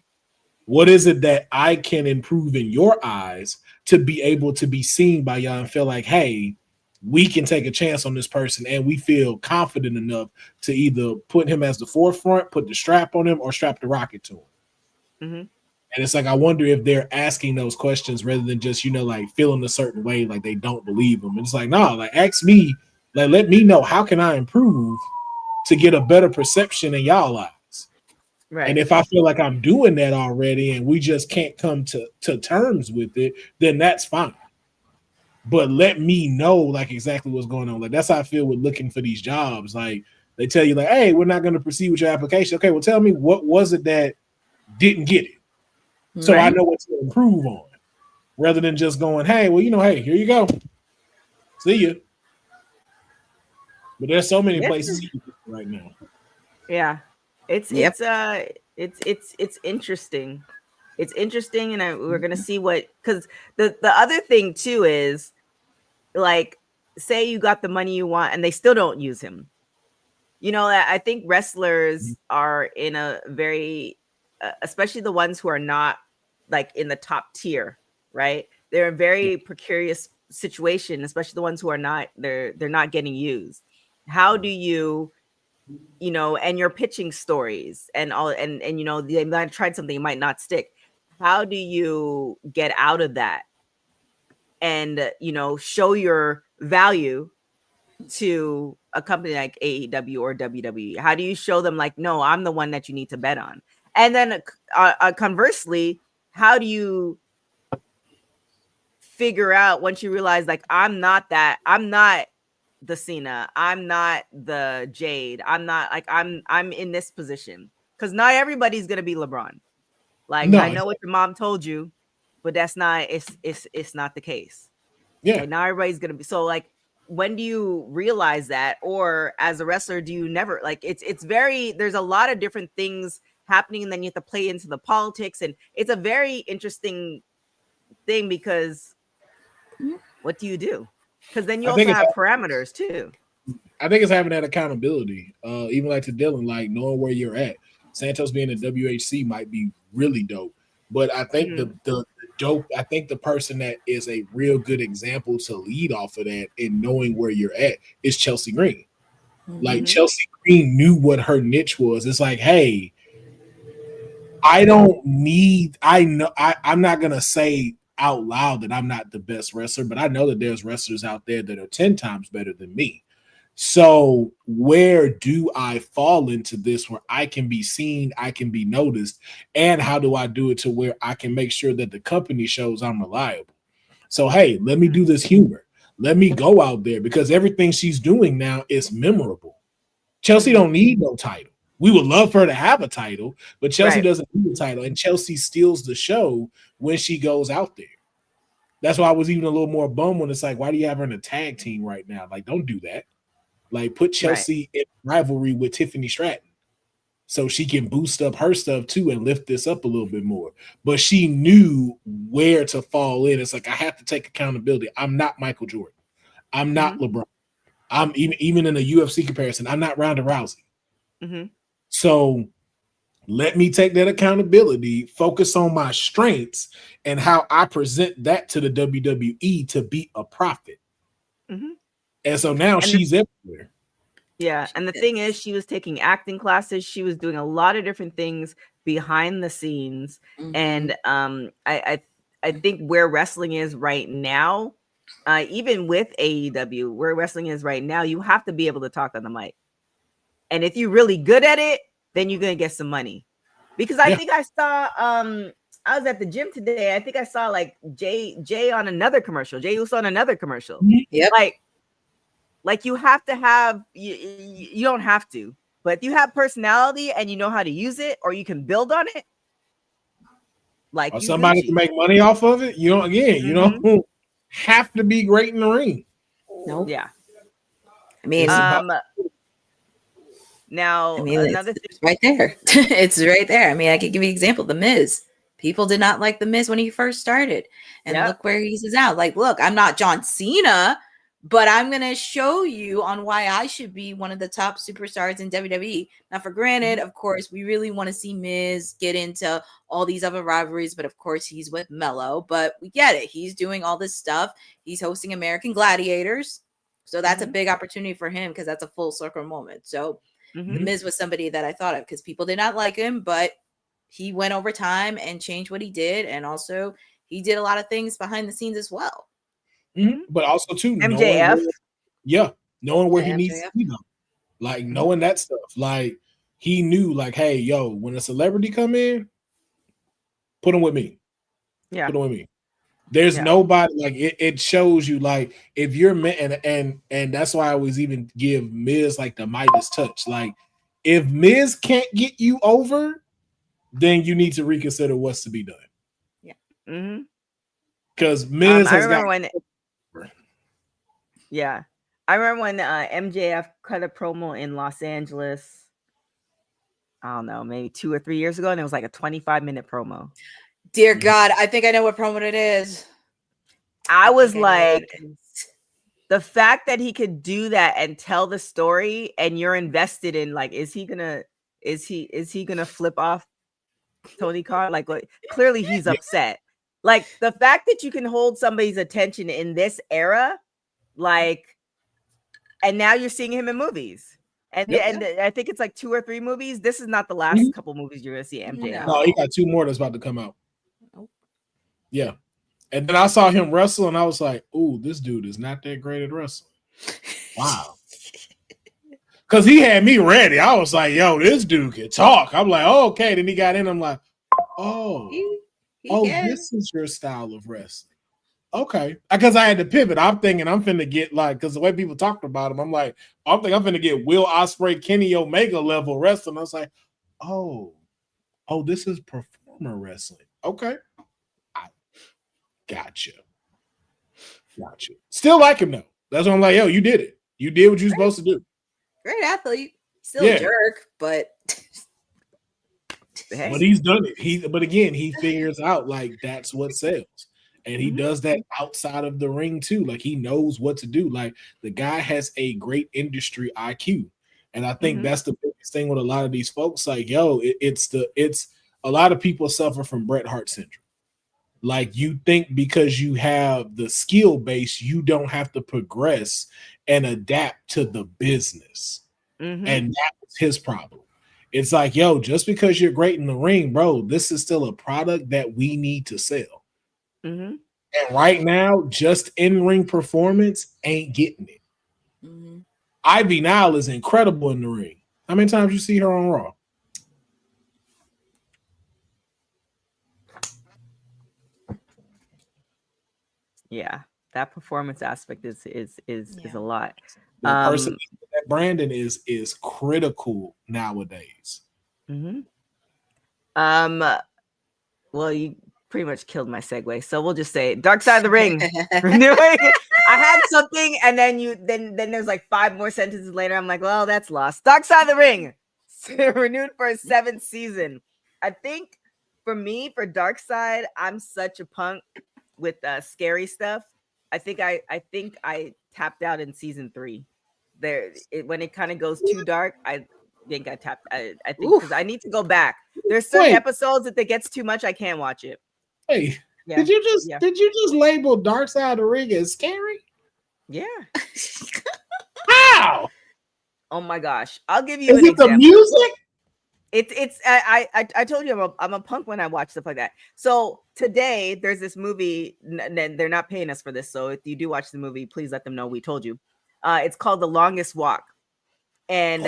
S3: What is it that I can improve in your eyes to be able to be seen by y'all and feel like, hey, we can take a chance on this person and we feel confident enough to either put him as the forefront, put the strap on him, or strap the rocket to him.
S4: Mm-hmm.
S3: And it's like, I wonder if they're asking those questions rather than just, like feeling a certain way, like they don't believe them. And it's like, no, like ask me, like let me know, how can I improve to get a better perception in y'all eyes?
S4: Right.
S3: And if I feel like I'm doing that already and we just can't come to terms with it, then that's fine. But let me know like exactly what's going on. Like that's how I feel with looking for these jobs. Like they tell you like, hey, we're not going to proceed with your application. Okay, well tell me what was it that didn't get it? So I know what to improve on, rather than just going, hey, well, hey, here you go. See you. But there's so many places right now.
S4: Yeah. It's interesting. It's interesting, and we're gonna see because the other thing too is like, say you got the money you want and they still don't use him. I think wrestlers are in a very especially the ones who are not like in the top tier, right? They're in a very precarious situation, especially the ones who are not, they're not getting used. How do you, and you're pitching stories and all, and they might have tried something, it might not stick. How do you get out of that and, show your value to a company like AEW or WWE? How do you show them like, no, I'm the one that you need to bet on? And then conversely, how do you figure out once you realize like, I'm not the Cena, I'm not the Jade, I'm not like, I'm in this position, because not everybody's gonna be LeBron. Like, no, I know what your mom told you, but that's not, it's not the case.
S3: Yeah.
S4: Like, not everybody's gonna be. So like, when do you realize that? Or as a wrestler, do you never, like, it's very, there's a lot of different things happening, and then you have to play into the politics, and it's a very interesting thing, because what do you do? Because then you also have parameters too.
S3: I think it's having that accountability, even like to Dylan, like knowing where you're at. Santos being a WHC might be really dope, but I think I think the person that is a real good example to lead off of that and knowing where you're at is Chelsea Green. Like Chelsea Green knew what her niche was. It's like, hey, I'm not gonna say out loud that I'm not the best wrestler, but I know that there's wrestlers out there that are 10 times better than me. So where do I fall into this where I can be seen, I can be noticed, and how do I do it to where I can make sure that the company shows I'm reliable? So, hey, let me do this humor. Let me go out there, because everything she's doing now is memorable. Chelsea don't need no title. We would love for her to have a title, but Chelsea doesn't need a title, and Chelsea steals the show when she goes out there. That's why I was even a little more bummed when it's like, why do you have her in a tag team right now? Like, don't do that. Like, put Chelsea in rivalry with Tiffany Stratton so she can boost up her stuff too and lift this up a little bit more. But she knew where to fall in. It's like, I have to take accountability. I'm not Michael Jordan. I'm not LeBron. I'm even in a UFC comparison, I'm not Ronda Rousey. So let me take that accountability, focus on my strengths and how I present that to the WWE to be a profit. And so now she's everywhere.
S4: Yeah. And the thing is, she was taking acting classes. She was doing a lot of different things behind the scenes. And I think where wrestling is right now, even with AEW, where wrestling is right now, you have to be able to talk on the mic. And if you're really good at it, then you're going to get some money. Because I think I saw, I was at the gym today. I think I saw like Jay on another commercial. Jay Uso on another commercial. Like you have to have, you don't have to, but if you have personality and you know how to use it, or you can build on it, like
S3: or somebody can make money off of it. You don't have to be great in the ring.
S4: Yeah.
S5: I mean,
S4: another thing
S5: right there. It's right there. I mean, I could give you an example. The Miz. People did not like The Miz when he first started. And look where he's out. Like, look, I'm not John Cena, but I'm going to show you on why I should be one of the top superstars in WWE. Now, for granted, of course, we really want to see Miz get into all these other rivalries, but of course, he's with Mello. But we get it. He's doing all this stuff. He's hosting American Gladiators. So that's a big opportunity for him because that's a full circle moment. So the Miz was somebody that I thought of because people did not like him, but he went over time and changed what he did. And also, he did a lot of things behind the scenes as well.
S3: But also too
S4: MJF,
S3: knowing where he needs to be, like knowing that stuff. Like he knew, like, hey, yo, when a celebrity come in, put him with me.
S4: Yeah,
S3: put him with me. There's nobody like it. It shows you like if you're and that's why I always even give Miz like the Midas touch. Like if Miz can't get you over, then you need to reconsider what's to be done.
S5: Yeah.
S3: Because Miz
S4: I remember when. Yeah, I remember when MJF cut a promo in Los Angeles. I don't know, maybe 2 or 3 years ago, and it was like a 25-minute promo.
S5: Dear God, I think I know what promo it is.
S4: I was like, the fact that he could do that and tell the story, and you're invested in like, is he gonna flip off Tony Khan? Like clearly he's upset. Like the fact that you can hold somebody's attention in this era. Like, and now you're seeing him in movies, and I think it's like 2 or 3 movies. This is not the last couple movies you're gonna see MJF.
S3: No, he got 2 more that's about to come out. Yeah, and then I saw him wrestle, and I was like, "Ooh, this dude is not that great at wrestling." Wow, because he had me ready. I was like, "Yo, this dude can talk." I'm like, "Oh, okay." Then he got in. I'm like, "Oh, this is your style of wrestling." Okay, because I had to pivot. I'm thinking I'm finna get like, because the way people talked about him, I'm like, I'm finna get Will Ospreay, Kenny Omega level wrestling. I was like, oh, this is performer wrestling. Okay, I gotcha. Still like him though. That's why I'm like, yo, you did it. You did what you're supposed to do.
S5: Great athlete, still a jerk, but
S3: but he's done it. But again, he figures out like that's what sells. And he does that outside of the ring too. Like he knows what to do. Like the guy has a great industry IQ. And I think that's the biggest thing with a lot of these folks. Like, yo, it's a lot of people suffer from Bret Hart syndrome. Like you think because you have the skill base, you don't have to progress and adapt to the business. And that was his problem. It's like, yo, just because you're great in the ring, bro, this is still a product that we need to sell. And right now, just in-ring performance ain't getting it. Ivy Nile is incredible in the ring. How many times you see her on Raw?
S4: Yeah, that performance aspect is a lot.
S3: The person that Brandon is critical nowadays.
S4: Well, you pretty much killed my segue, so we'll just say Dark Side of the Ring. I had something, and then there's like 5 more sentences later. I'm like, well, that's lost. Dark Side of the Ring renewed for a 7th season. I think for me, for Dark Side, I'm such a punk with scary stuff. I think I tapped out in season 3. When it kind of goes too dark, I think I tapped. I think because I need to go back. There's certain episodes that gets too much, I can't watch it.
S3: Hey, did you just label Dark Side of the Ring as scary?
S4: Yeah.
S3: How?
S4: Oh my gosh! I'll give you
S3: an
S4: example.
S3: The music?
S4: It's I told you I'm a punk when I watch stuff like that. So today there's this movie, and they're not paying us for this. So if you do watch the movie, please let them know we told you. It's called The Longest Walk, and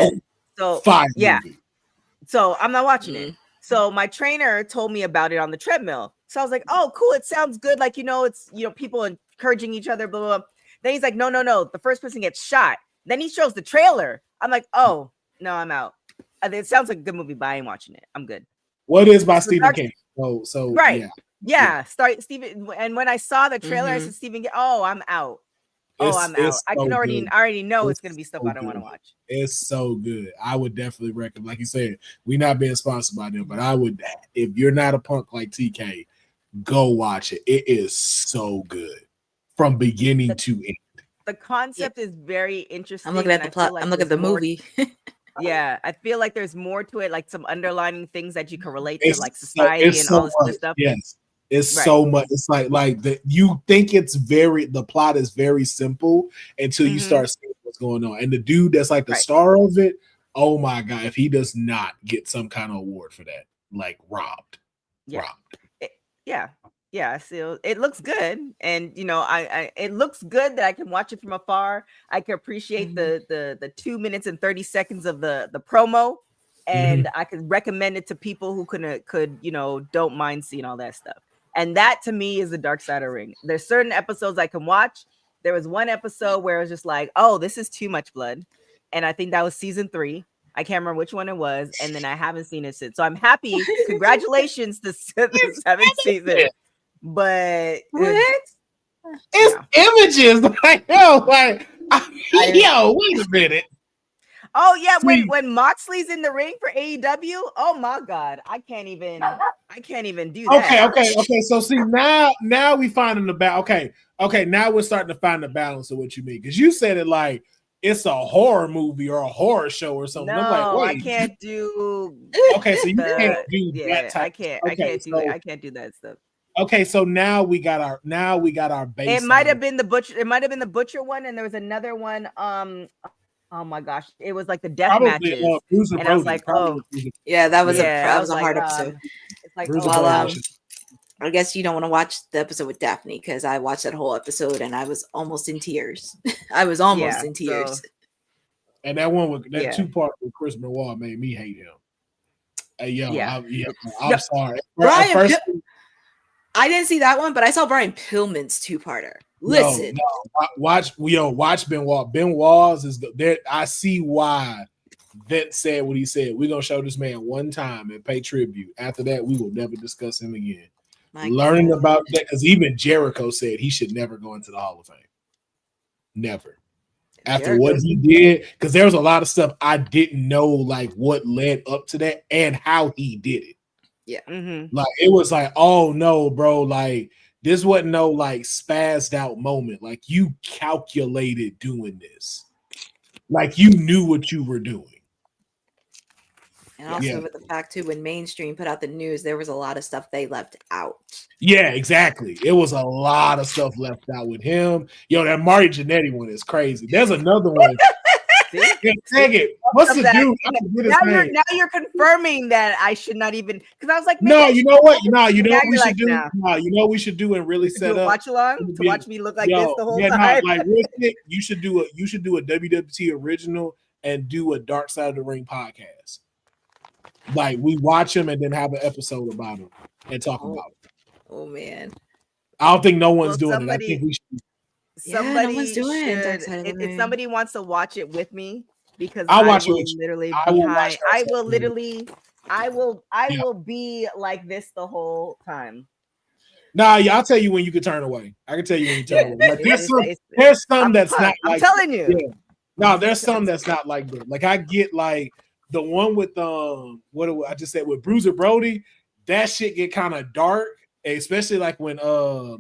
S4: so movie. So I'm not watching it. So my trainer told me about it on the treadmill. So I was like, oh, cool. It sounds good. Like, it's, people encouraging each other, blah, blah, blah. Then he's like, no. The first person gets shot. Then he shows the trailer. I'm like, oh, no, I'm out. It sounds like a good movie, but I ain't watching it. I'm good.
S3: What is by Stephen King? So
S4: right. Yeah. Start Stephen. And when I saw the trailer, I said, Stephen King, oh, I'm out. I'm out. I can already know it's going to be stuff I don't want to watch.
S3: It's so good. I would definitely recommend, like you said, we're not being sponsored by them, but I would, if you're not a punk like TK, go watch it. It is so good from beginning to end.
S4: the concept is very interesting.
S5: I'm looking at
S4: and
S5: the
S4: I feel
S5: plot.
S4: like
S5: I'm looking at
S4: there's
S5: the
S4: more-
S5: movie.
S4: Yeah, I feel like there's more to it, like some underlining things that you can relate to,
S3: It's
S4: like
S3: so,
S4: society
S3: it's
S4: and
S3: so
S4: all this other
S3: much.
S4: stuff.
S3: Yes, it's
S4: Right.
S3: so much. It's like the you think it's the plot is very simple until you
S4: Mhm.
S3: start seeing what's going on. And the dude that's like the
S4: Right.
S3: star of it, oh my god, if he does not get some kind of award for that, like robbed.
S4: Yeah.
S3: Robbed.
S4: Yeah, so it looks good, and I it looks good that I can watch it from afar. I can appreciate the 2 minutes and 30 seconds of the promo, and I could recommend it to people who could don't mind seeing all that stuff. And that to me is the dark side of the ring. There's certain episodes I can watch. There was one episode where it was just like, oh, this is too much blood, and I think that was season 3. I can't remember which one it was, and then I haven't seen it since. So I'm happy. Congratulations to the 7th season. But
S5: What?
S3: It's images. Like, yo, yo, wait a minute.
S4: Oh yeah,
S3: See-
S4: when Moxley's in the ring for AEW, oh my god, I can't even do that.
S3: Okay. So see now we finding the balance. Okay. Now we're starting to find the balance of what you mean, because you said it like it's a horror movie or a horror show or something.
S4: No,
S3: I'm like, wait,
S4: I can't do.
S3: Okay, so you can't do that type.
S4: I can't.
S3: Okay,
S4: I can't do
S3: so-
S4: it. I can't do that stuff.
S3: Okay, so now we got our base.
S4: It might have been the butcher. It might have been the butcher one, and there was another one. Oh my gosh, it was like the death matches, and I was like, oh,
S5: Yeah, that was
S4: yeah,
S5: a hard episode.
S4: It's like,
S3: Bruiser
S4: oh,
S5: Well,
S3: Brody.
S5: I guess you don't want to watch the episode with Daphne, because I watched that whole episode and I was almost in tears. I was almost
S4: Yeah,
S5: in tears.
S4: so-
S3: And that one with that
S4: Yeah.
S3: 2-part with Chris Benoit made me hate him. Hey, yo,
S4: Yeah.
S3: I'm sorry.
S5: Brian
S3: At first,
S5: I didn't see that one, but I saw Brian Pillman's 2-parter. Listen,
S3: watch Benoit. Benoit's is there. I see why Vince said what he said. We're gonna show this man one time and pay tribute. After that, we will never discuss him again.
S5: My
S3: Learning
S5: God.
S3: about that, because even Jericho said he should never go into the Hall of Fame. Never. After what he did, because there was a lot of stuff I didn't know, like what led up to that and how he did it.
S4: Mm-hmm.
S3: Like it was like, oh no, bro, like this wasn't no like spazzed out moment. Like you calculated doing this, like you knew what you were doing.
S5: and also
S3: Yeah.
S5: with the fact too, when mainstream put out the news, there was a lot of stuff they left out.
S3: Yeah, exactly. It was a lot of stuff left out with him. Yo, that Marty Jannetty one is crazy. There's another one. Yeah, dang it. What's the
S4: That-
S3: dude? I forget his name.
S4: Now you're confirming that I should not even, because I was like,
S3: No,
S4: maybe
S3: you know what? No, you know
S4: Now
S3: what we
S4: you're
S3: should
S4: like,
S3: do?
S4: nah.
S3: No, you know what we should do and really
S4: do
S3: set
S4: a
S3: up.
S4: watch along to
S3: Yeah.
S4: watch me look like
S3: Yo,
S4: this the whole
S3: yeah,
S4: time.
S3: No, like real quick, you should do a WWT original and do a Dark Side of the Ring podcast. Like we watch them and then have an episode about them and talk
S5: Oh.
S3: about it.
S5: Oh man.
S3: I don't think no one's
S4: Well,
S3: doing it. I think we should.
S5: Yeah, no
S4: Somebody
S5: one's doing it, Dark
S4: should,
S5: Side of the
S4: if
S5: Ring.
S4: somebody wants to watch it with me, because
S3: I'll
S4: I
S3: watch it
S4: will
S3: with you.
S4: literally
S3: I will watch
S4: behind,
S3: Dark
S4: I
S3: Side
S4: will
S3: of the Ring.
S4: literally, I
S3: Yeah.
S4: will be like this the whole time.
S3: Nah, yeah, I'll tell you when you can turn away. I can tell you when you turn away. Like, there's some
S4: I'm
S3: that's not
S4: pumped. I'm
S3: like
S4: telling you.
S3: Yeah. No, there's some that's not like that. Like I get like the one with I just said with Bruiser Brody, that shit get kind of dark, especially like when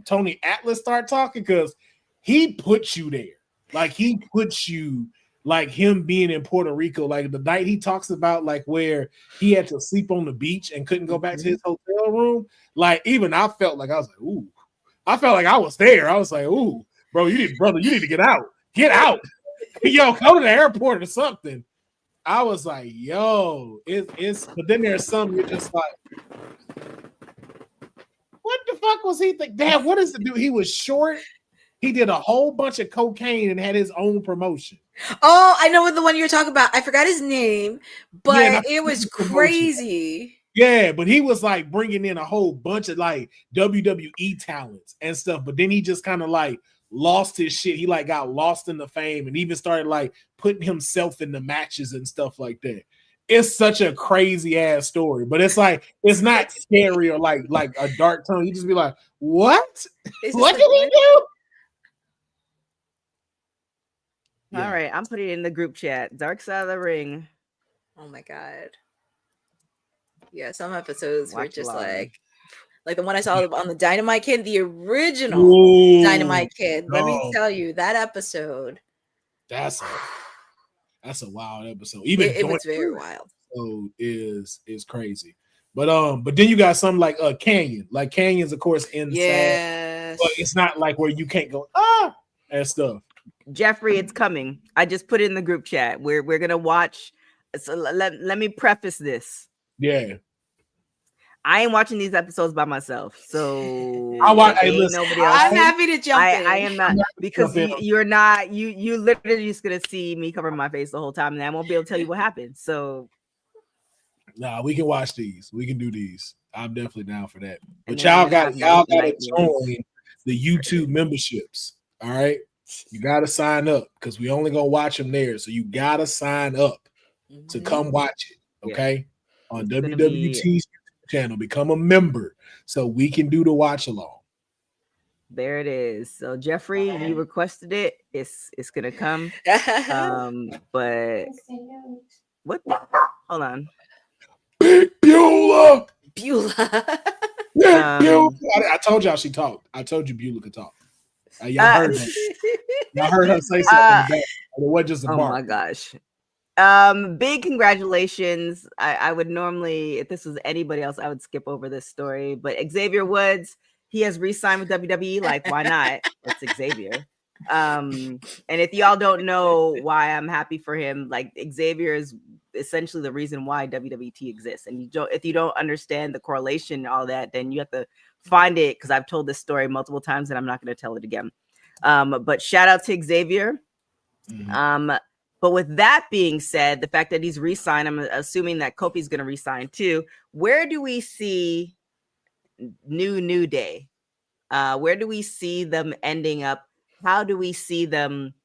S3: Tony Atlas start talking, because he puts you there. Like he puts you like him being in Puerto Rico, like the night he talks about like where he had to sleep on the beach and couldn't go back to his hotel room. Like even I felt like I was like, ooh, I felt like I was there. I was like, ooh, bro, you need to get out. Get out. Yo, go to the airport or something. I was like, yo, it's but then there's some you're just like, what the fuck was he think? Damn, what is the dude? He was short. He did a whole bunch of cocaine and had his own promotion.
S5: Oh, I know what the one you're talking about. I forgot his name, but
S3: Yeah,
S5: it was
S3: promotion.
S5: crazy.
S3: Yeah, but he was like bringing in a whole bunch of like WWE talents and stuff. But then he just kind of like lost his shit. He like got lost in the fame and even started like putting himself in the matches and stuff like that. It's such a crazy ass story, but it's like it's not scary or like a dark tone. You just be like, what?
S5: It's
S3: What
S5: just
S3: did he do?
S4: All right, I'm putting it in the group chat. Dark Side of the Ring.
S5: Oh my god. Yeah, some episodes were
S4: Watch
S5: just
S4: along.
S5: like the one I saw on the Dynamite Kid, the original
S3: Ooh,
S5: Dynamite Kid. Let me
S3: no.
S5: tell you, that episode.
S3: That's a wild episode. Even
S5: It was very wild.
S3: Is crazy. But then you got something like Canyon. Like Canyon's, of course, inside.
S5: Yes.
S3: But it's not like where you can't go and stuff.
S4: Jeffrey, it's coming. I just put it in the group chat. We're gonna watch. So let me preface this.
S3: Yeah.
S4: I ain't watching these episodes by myself, so
S3: I watch. Hey,
S4: ain't
S3: listen,
S4: nobody else.
S5: I'm happy to jump in.
S4: I am not, because you're not. You literally just gonna see me covering my face the whole time, and I won't be able to tell you what happened. So,
S3: nah, we can watch these. We can do these. I'm definitely down for that. But
S4: And
S3: y'all
S4: then
S3: got to
S4: nightmares.
S3: join the YouTube memberships. All right, you got to sign up because we only gonna watch them there. So you got to sign up to come watch it. Okay, on WWT's channel, become a member so we can do the watch along.
S4: There it is. So Jeffrey, you requested it. It's gonna come. But what? Hold on.
S3: Beulah.
S5: Beulah.
S3: Beulah. I told y'all she talked. I told you Beulah could talk. Y'all heard that. Y'all heard her say something in the back. It wasn't just a bark.
S4: Oh my gosh. Big congratulations. I would normally, if this was anybody else, I would skip over this story. But Xavier Woods, he has re-signed with WWE. Like, why not? It's Xavier. And if y'all don't know why I'm happy for him, like Xavier is essentially the reason why WWT exists. And if you don't understand the correlation and all that, then you have to find it, because I've told this story multiple times and I'm not going to tell it again. But shout out to Xavier. But with that being said, the fact that he's re-signed, I'm assuming that Kofi's going to re-sign too. Where do we see New Day? Where do we see them ending up? How do we see them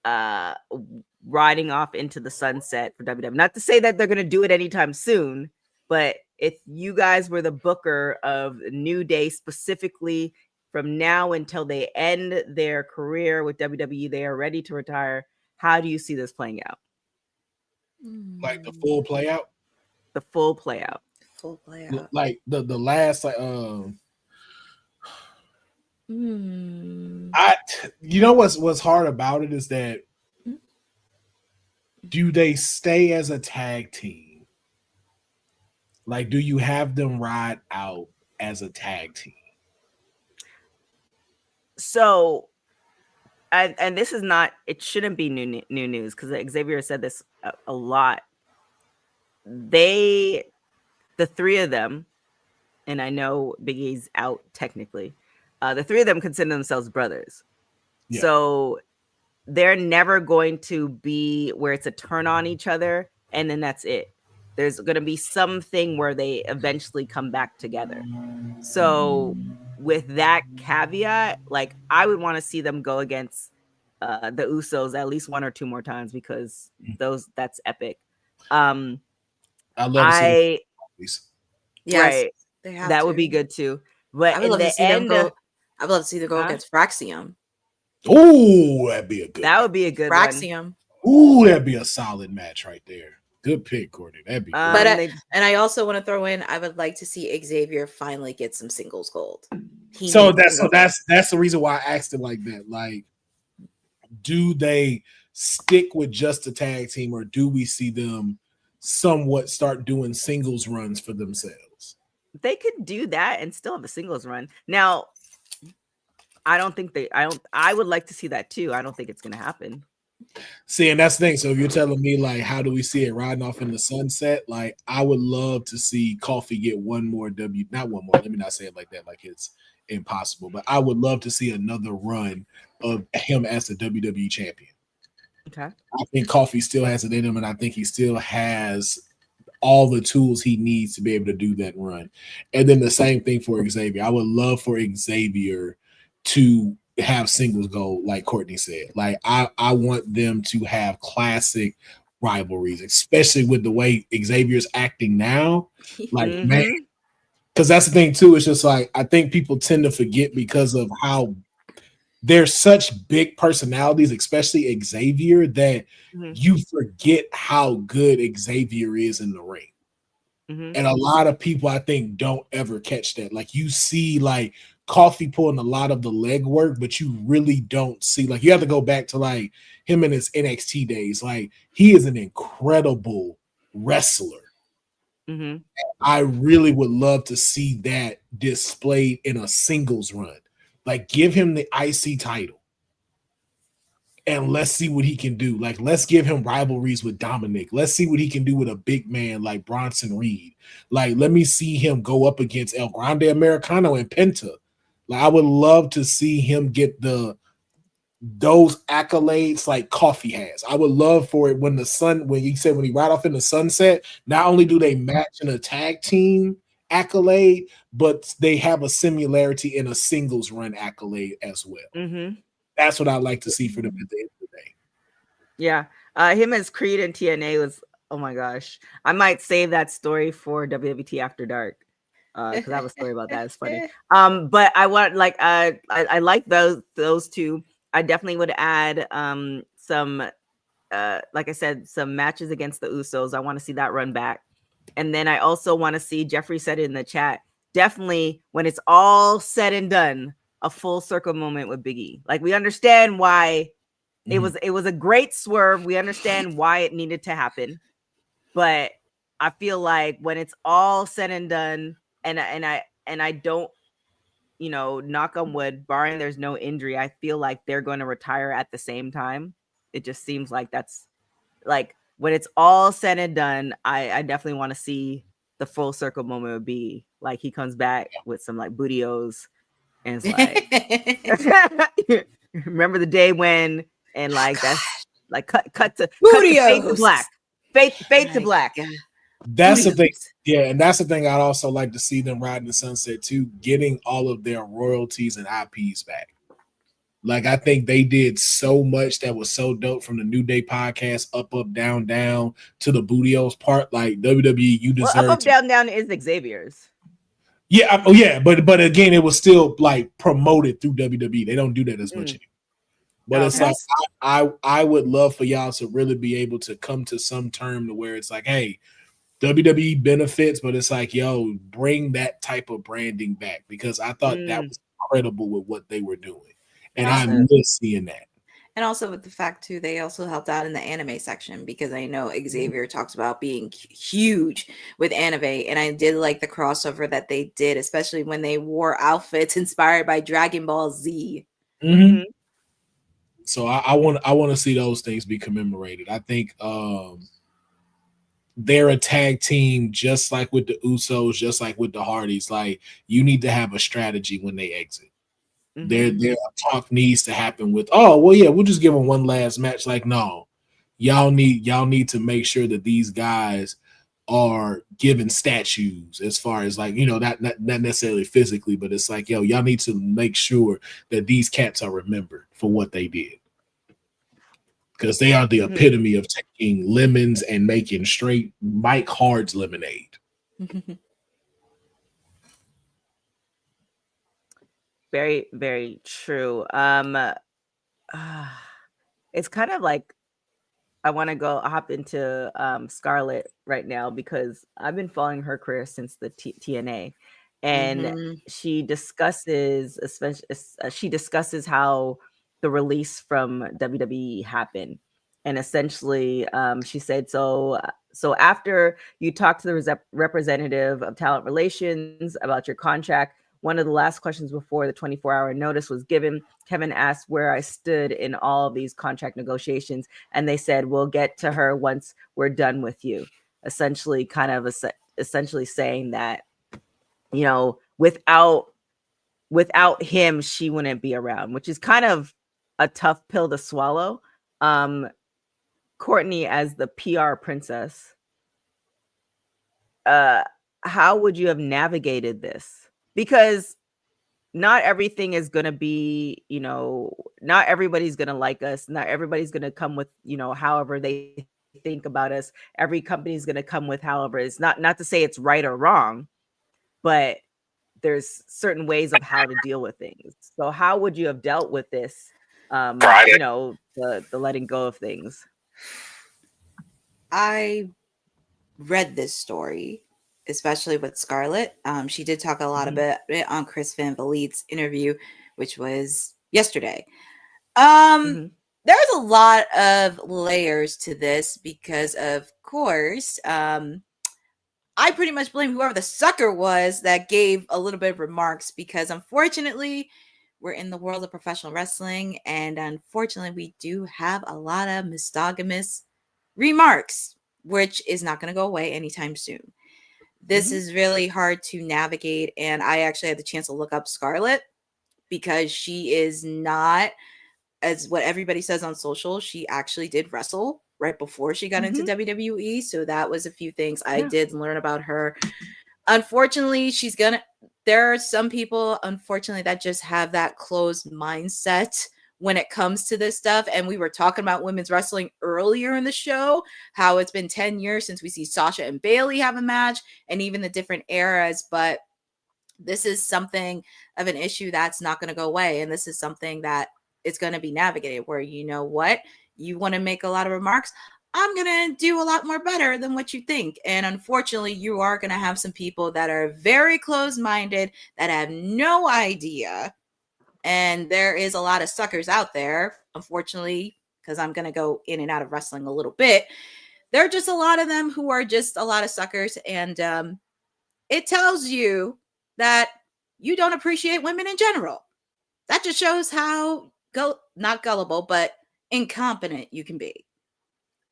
S4: riding off into the sunset for WWE? Not to say that they're going to do it anytime soon, but if you guys were the booker of New Day specifically from now until they end their career with WWE, they are ready to retire. How do you see this playing out?
S3: Like the full play out?
S4: The full play out.
S5: Full play out.
S3: Like the last you know what's hard about it is that do they stay as a tag team? Like, do you have them ride out as a tag team?
S4: So, and this is not, it shouldn't be new news, because Xavier said this a lot. The three of them, and I know Big E's out technically, the three of them consider themselves brothers. Yeah. So they're never going to be where it's a turn on each other and then that's it. There's going to be something where they eventually come back together. So with that caveat, like I would want to see them go against the Usos at least one or two more times, because that's epic. I love to see
S5: yes,
S4: right. That would be good too. But
S5: I would love to see them go. I would love to see them go against Fraxium.
S3: Oh, that'd be a good.
S4: That would be a good
S5: Fraxium.
S3: Ooh, that'd be a solid match right there. Good pick, Courtney. That'd be.
S5: But and I also want to throw in, I would like to see Xavier finally get some singles gold.
S3: That's the reason why I asked it like that. Like, do they stick with just a tag team, or do we see them somewhat start doing singles runs for themselves?
S4: They could do that and still have a singles run. Now, I would like to see that too. I don't think it's gonna happen.
S3: See, and that's the thing. So if you're telling me, like, how do we see it riding off in the sunset? Like, I would love to see Coffee get one more not one more. Let me not say it like that, like it's impossible. But I would love to see another run of him as the WWE champion.
S4: Okay.
S3: I think Coffee still has it in him, and I think he still has all the tools he needs to be able to do that run. And then the same thing for Xavier. I would love for Xavier to have singles gold, like Courtney said. Like, I want them to have classic rivalries, especially with the way Xavier's acting now. Like, man, because that's the thing too. It's just like, I think people tend to forget because of how they're such big personalities, especially Xavier, that you forget how good Xavier is in the ring. And a lot of people, I think, don't ever catch that. Like, you see, like, Coffee pulling a lot of the leg work, but you really don't see, like, you have to go back to, like, him in his NXT days. Like, he is an incredible wrestler. I really would love to see that displayed in a singles run. Like, give him the IC title and let's see what he can do. Like, let's give him rivalries with Dominic. Let's see what he can do with a big man like Bronson Reed. Like, let me see him go up against El Grande Americano and Penta. Like, I would love to see him get those accolades like Coffee has. I would love for it when he ride off in the sunset, not only do they match in a tag team accolade, but they have a similarity in a singles run accolade as well. That's what I'd like to see for them at the end of the day.
S4: Yeah. Him as Creed and TNA was, oh my gosh. I might save that story for WWT After Dark. Because I have a story about that. It's funny. But I want, like, I like those two. I definitely would add some, like I said, some matches against the Usos. I want to see that run back. And then I also want to see, Jeffrey said it in the chat, definitely when it's all said and done, a full circle moment with Big E. Like, we understand why it was a great swerve. We understand why it needed to happen. But I feel like when it's all said and done, and I don't, you know, knock on wood, barring there's no injury, I feel like they're going to retire at the same time. It just seems like that's, like, when it's all said and done, I definitely want to see the full circle moment would be like he comes back with some like bootios and it's like remember the day when, and like that's like cut to fade to black. Fade to black.
S3: That's the thing. Yeah, and that's the thing I'd also like to see them ride in the sunset too, getting all of their royalties and IPs back. Like, I think they did so much that was so dope, from the New Day podcast, up, down, down, to the Bootios part. Like, WWE, you deserve
S4: up, down is Xavier's.
S3: Yeah, but again, it was still like promoted through WWE. They don't do that as much anymore. But it's like, I would love for y'all to really be able to come to some term to where it's like, hey, WWE benefits, but it's like, yo, bring that type of branding back, because I thought that was incredible with what they were doing. And I miss seeing that.
S5: And also with the fact too, they also helped out in the anime section, because I know Xavier talks about being huge with anime, and I did like the crossover that they did, especially when they wore outfits inspired by Dragon Ball Z.
S3: So I want to see those things be commemorated. I think they're a tag team, just like with the Usos, just like with the Hardys. Like, you need to have a strategy when they exit. Their talk needs to happen with, oh, well, yeah, we'll just give them one last match. Like, no, y'all need to make sure that these guys are given statues, as far as, like, you know, not necessarily physically, but it's like, yo, y'all need to make sure that these cats are remembered for what they did, because they are the epitome of taking lemons and making straight Mike Hard's lemonade.
S4: Very, very true. It's kind of like I want to hop into Scarlett right now, because I've been following her career since the TNA, and she discusses how the release from WWE happened, and essentially she said, so after you talk to the representative of talent relations about your contract, one of the last questions before the 24-hour notice was given, Kevin asked where I stood in all of these contract negotiations, and they said, we'll get to her once we're done with you. Essentially saying that, you know, without him, she wouldn't be around, which is kind of a tough pill to swallow. Courtney, as the PR princess, how would you have navigated this? Because not everything is going to be, you know, not everybody's going to like us. Not everybody's going to come with, you know, however they think about us. Every company is going to come with however. It's not to say it's right or wrong, but there's certain ways of how to deal with things. So how would you have dealt with this, you know, the letting go of things?
S5: I read this story especially with Scarlett. She did talk a lot about it on Chris Van Vliet's interview, which was yesterday. There's a lot of layers to this because, of course, I pretty much blame whoever the sucker was that gave a little bit of remarks, because unfortunately we're in the world of professional wrestling, and unfortunately we do have a lot of misogynist remarks, which is not going to go away anytime soon. This is really hard to navigate, and I actually had the chance to look up Scarlett, because she is not, as what everybody says on social, she actually did wrestle right before she got into WWE. So that was a few things I did learn about her. Unfortunately, there are some people, unfortunately, that just have that closed mindset when it comes to this stuff. And we were talking about women's wrestling earlier in the show, how it's been 10 years since we see Sasha and Bayley have a match, and even the different eras. But this is something of an issue that's not going to go away. And this is something that it's going to be navigated, where, you know what, you want to make a lot of remarks, I'm going to do a lot more better than what you think. And unfortunately, you are going to have some people that are very closed-minded, that have no idea. And there is a lot of suckers out there, unfortunately, because I'm going to go in and out of wrestling a little bit. There are just a lot of them who are just a lot of suckers. And it tells you that you don't appreciate women in general. That just shows how not gullible, but incompetent you can be.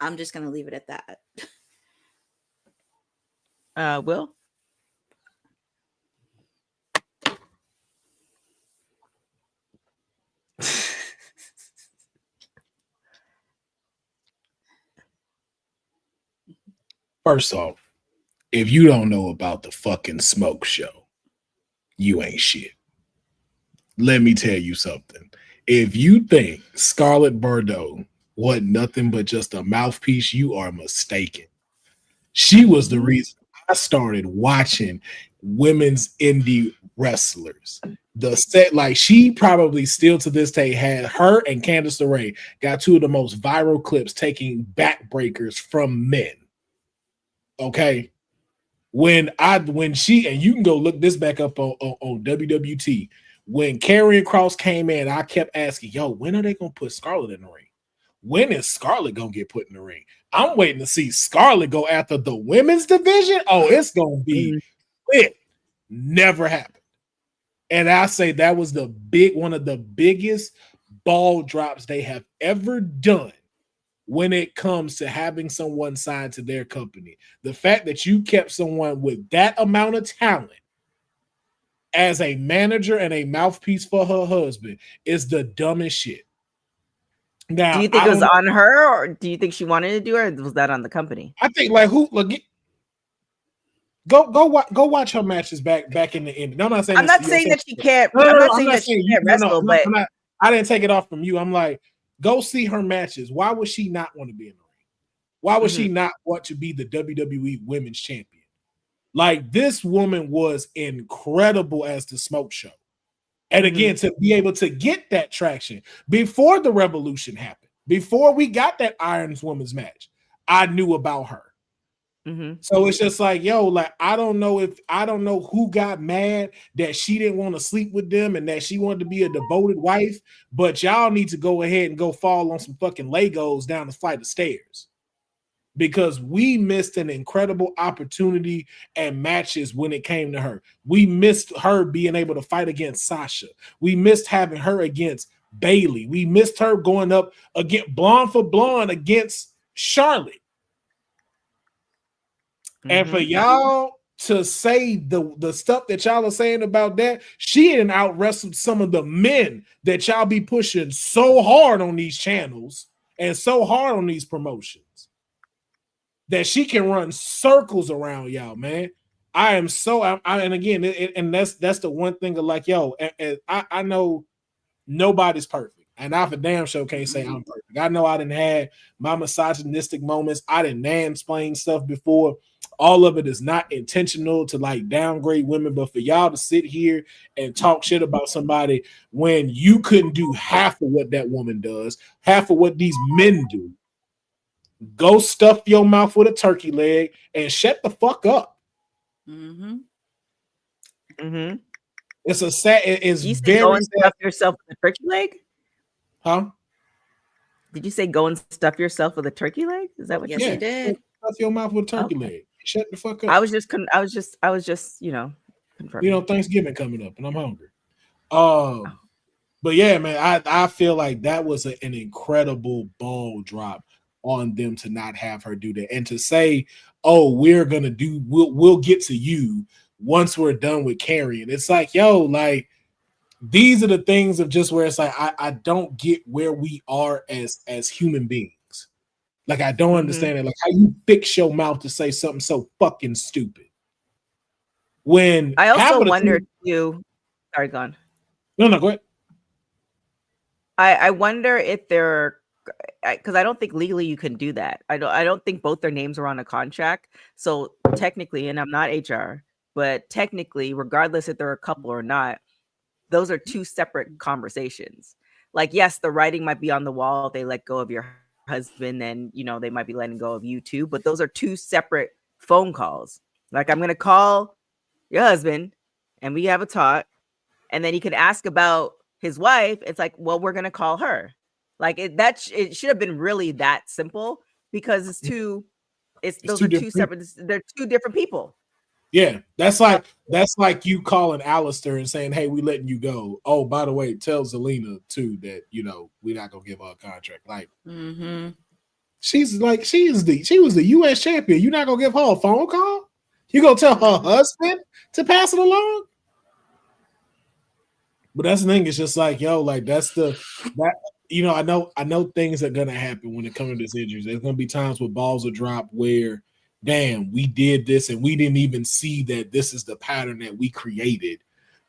S5: I'm just going to leave it at that.
S4: Will?
S3: First off, if you don't know about the fucking smoke show, you ain't shit. Let me tell you something. If you think Scarlett Bordeaux wasn't nothing but just a mouthpiece, you are mistaken. She was the reason I started watching women's indie wrestlers. The set, like, she probably still to this day had her and Candice LeRae got two of the most viral clips taking backbreakers from men. Okay. When she, and you can go look this back up on WWT, when Karrion Kross came in, I kept asking, yo, when are they going to put Scarlett in the ring? When is Scarlett going to get put in the ring? I'm waiting to see Scarlett go after the women's division. Oh, it's going to be lit. Never happened. And I say that was one of the biggest ball drops they have ever done when it comes to having someone signed to their company. The fact that you kept someone with that amount of talent as a manager and a mouthpiece for her husband is the dumbest shit. Now,
S4: do you think it was on her, or do you think she wanted to do it, or was that on the company?
S3: I think, like, go watch her matches back in the end. No, I'm not saying
S4: that she can't. I'm not saying that she can't wrestle, but
S3: I didn't take it off from you. I'm like, go see her matches. Why would she not want to be in the ring? Why would she not want to be the WWE Women's Champion? Like, this woman was incredible as the smoke show. And again, to be able to get that traction before the revolution happened, before we got that Irons Women's match, I knew about her. So it's just like, yo, like, I don't know who got mad that she didn't want to sleep with them and that she wanted to be a devoted wife, but y'all need to go ahead and go fall on some fucking Legos down the flight of stairs, because we missed an incredible opportunity and matches when it came to her. We missed her being able to fight against Sasha. We missed having her against Bayley. We missed her going up against blonde for blonde against Charlotte. And for y'all to say the stuff that y'all are saying about that, she didn't out wrestled some of the men that y'all be pushing so hard on these channels and so hard on these promotions that she can run circles around y'all, man. And again, and that's the one thing of, like, yo, and I know nobody's perfect. And I for damn sure can't say I'm perfect. I know I didn't have my misogynistic moments. I didn't mansplain stuff before. All of it is not intentional to, like, downgrade women, but for y'all to sit here and talk shit about somebody when you couldn't do half of what that woman does, half of what these men do, go stuff your mouth with a turkey leg and shut the fuck up.
S5: Mm-hmm.
S4: Mm-hmm.
S3: It's a sad. It's
S4: You say
S3: very
S4: go and
S3: sad.
S4: stuff yourself with a turkey leg?
S3: Huh?
S4: Did you say go and stuff yourself with a turkey leg? Is that what
S5: Yes,
S4: you
S3: Yeah.
S5: he did.
S3: Stuff your mouth with turkey
S4: Okay.
S3: leg. Shut the fuck up.
S4: I was just confirming.
S3: Thanksgiving coming up, and I'm hungry. But yeah, man, I feel like that was an incredible ball drop on them to not have her do that, and to say, "Oh, we'll get to you once we're done with carrying." It's like, yo, like these are the things of just where it's like I don't get where we are as human beings. Like I don't understand it. Like how you fix your mouth to say something so fucking stupid. When
S4: I
S3: half
S4: also
S3: of the
S4: wonder
S3: thing-
S4: too. Sorry, go on.
S3: no, go ahead.
S4: I wonder if they're because I don't think legally you can do that. I don't think both their names are on a contract. So technically, and I'm not HR, but technically, regardless if they're a couple or not, those are two separate conversations. Like, yes, the writing might be on the wall. They let go of your husband, and they might be letting go of you too. But those are two separate phone calls. Like, I'm gonna call your husband, and we have a talk, and then he could ask about his wife. It's like, well, we're gonna call her. Like it should have been really that simple because those are two separate. They're two different people.
S3: Yeah, that's like you calling Alistair and saying, "Hey, we letting you go." Oh, by the way, tell Zelina too that we're not gonna give her a contract. Like, she was the U.S. champion. You're not gonna give her a phone call? You gonna tell her husband to pass it along? But that's the thing. It's just like, yo, like I know things are gonna happen when it comes to this injuries. There's gonna be times where balls will drop where, damn, we did this and we didn't even see that this is the pattern that we created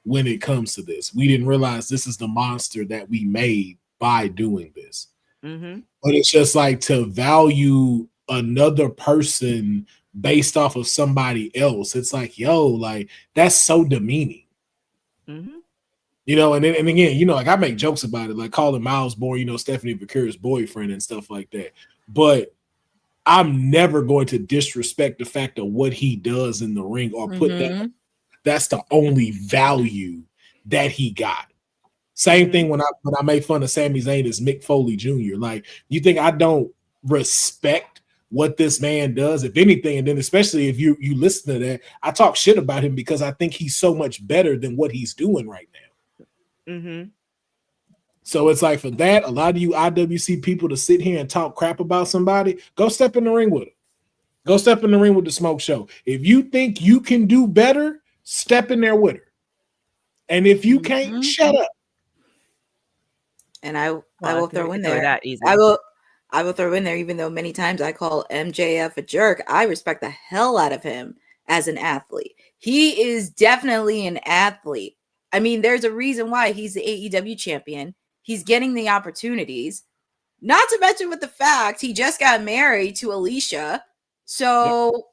S3: when it comes to this. We didn't realize this is the monster that we made by doing this. But it's just like to value another person based off of somebody else. It's like, yo, like that's so demeaning. And again, like I make jokes about it, like calling Miles Bourne, Stephanie Vicarious' boyfriend and stuff like that. But I'm never going to disrespect the fact of what he does in the ring or put that's the only value that he got. Same thing when I made fun of Sami Zayn as Mick Foley Jr. Like, you think I don't respect what this man does? If anything, and then especially if you listen to that, I talk shit about him because I think he's so much better than what he's doing right now. So it's like, for that, a lot of you IWC people to sit here and talk crap about somebody, go step in the ring with him. Go step in the ring with the Smoke Show. If you think you can do better, step in there with her. And if you can't, shut up.
S5: And I will throw in there.
S4: That easy.
S5: I will throw in there, even though many times I call MJF a jerk, I respect the hell out of him as an athlete. He is definitely an athlete. I mean, there's a reason why he's the AEW champion. He's getting the opportunities. Not to mention with the fact he just got married to Alicia. So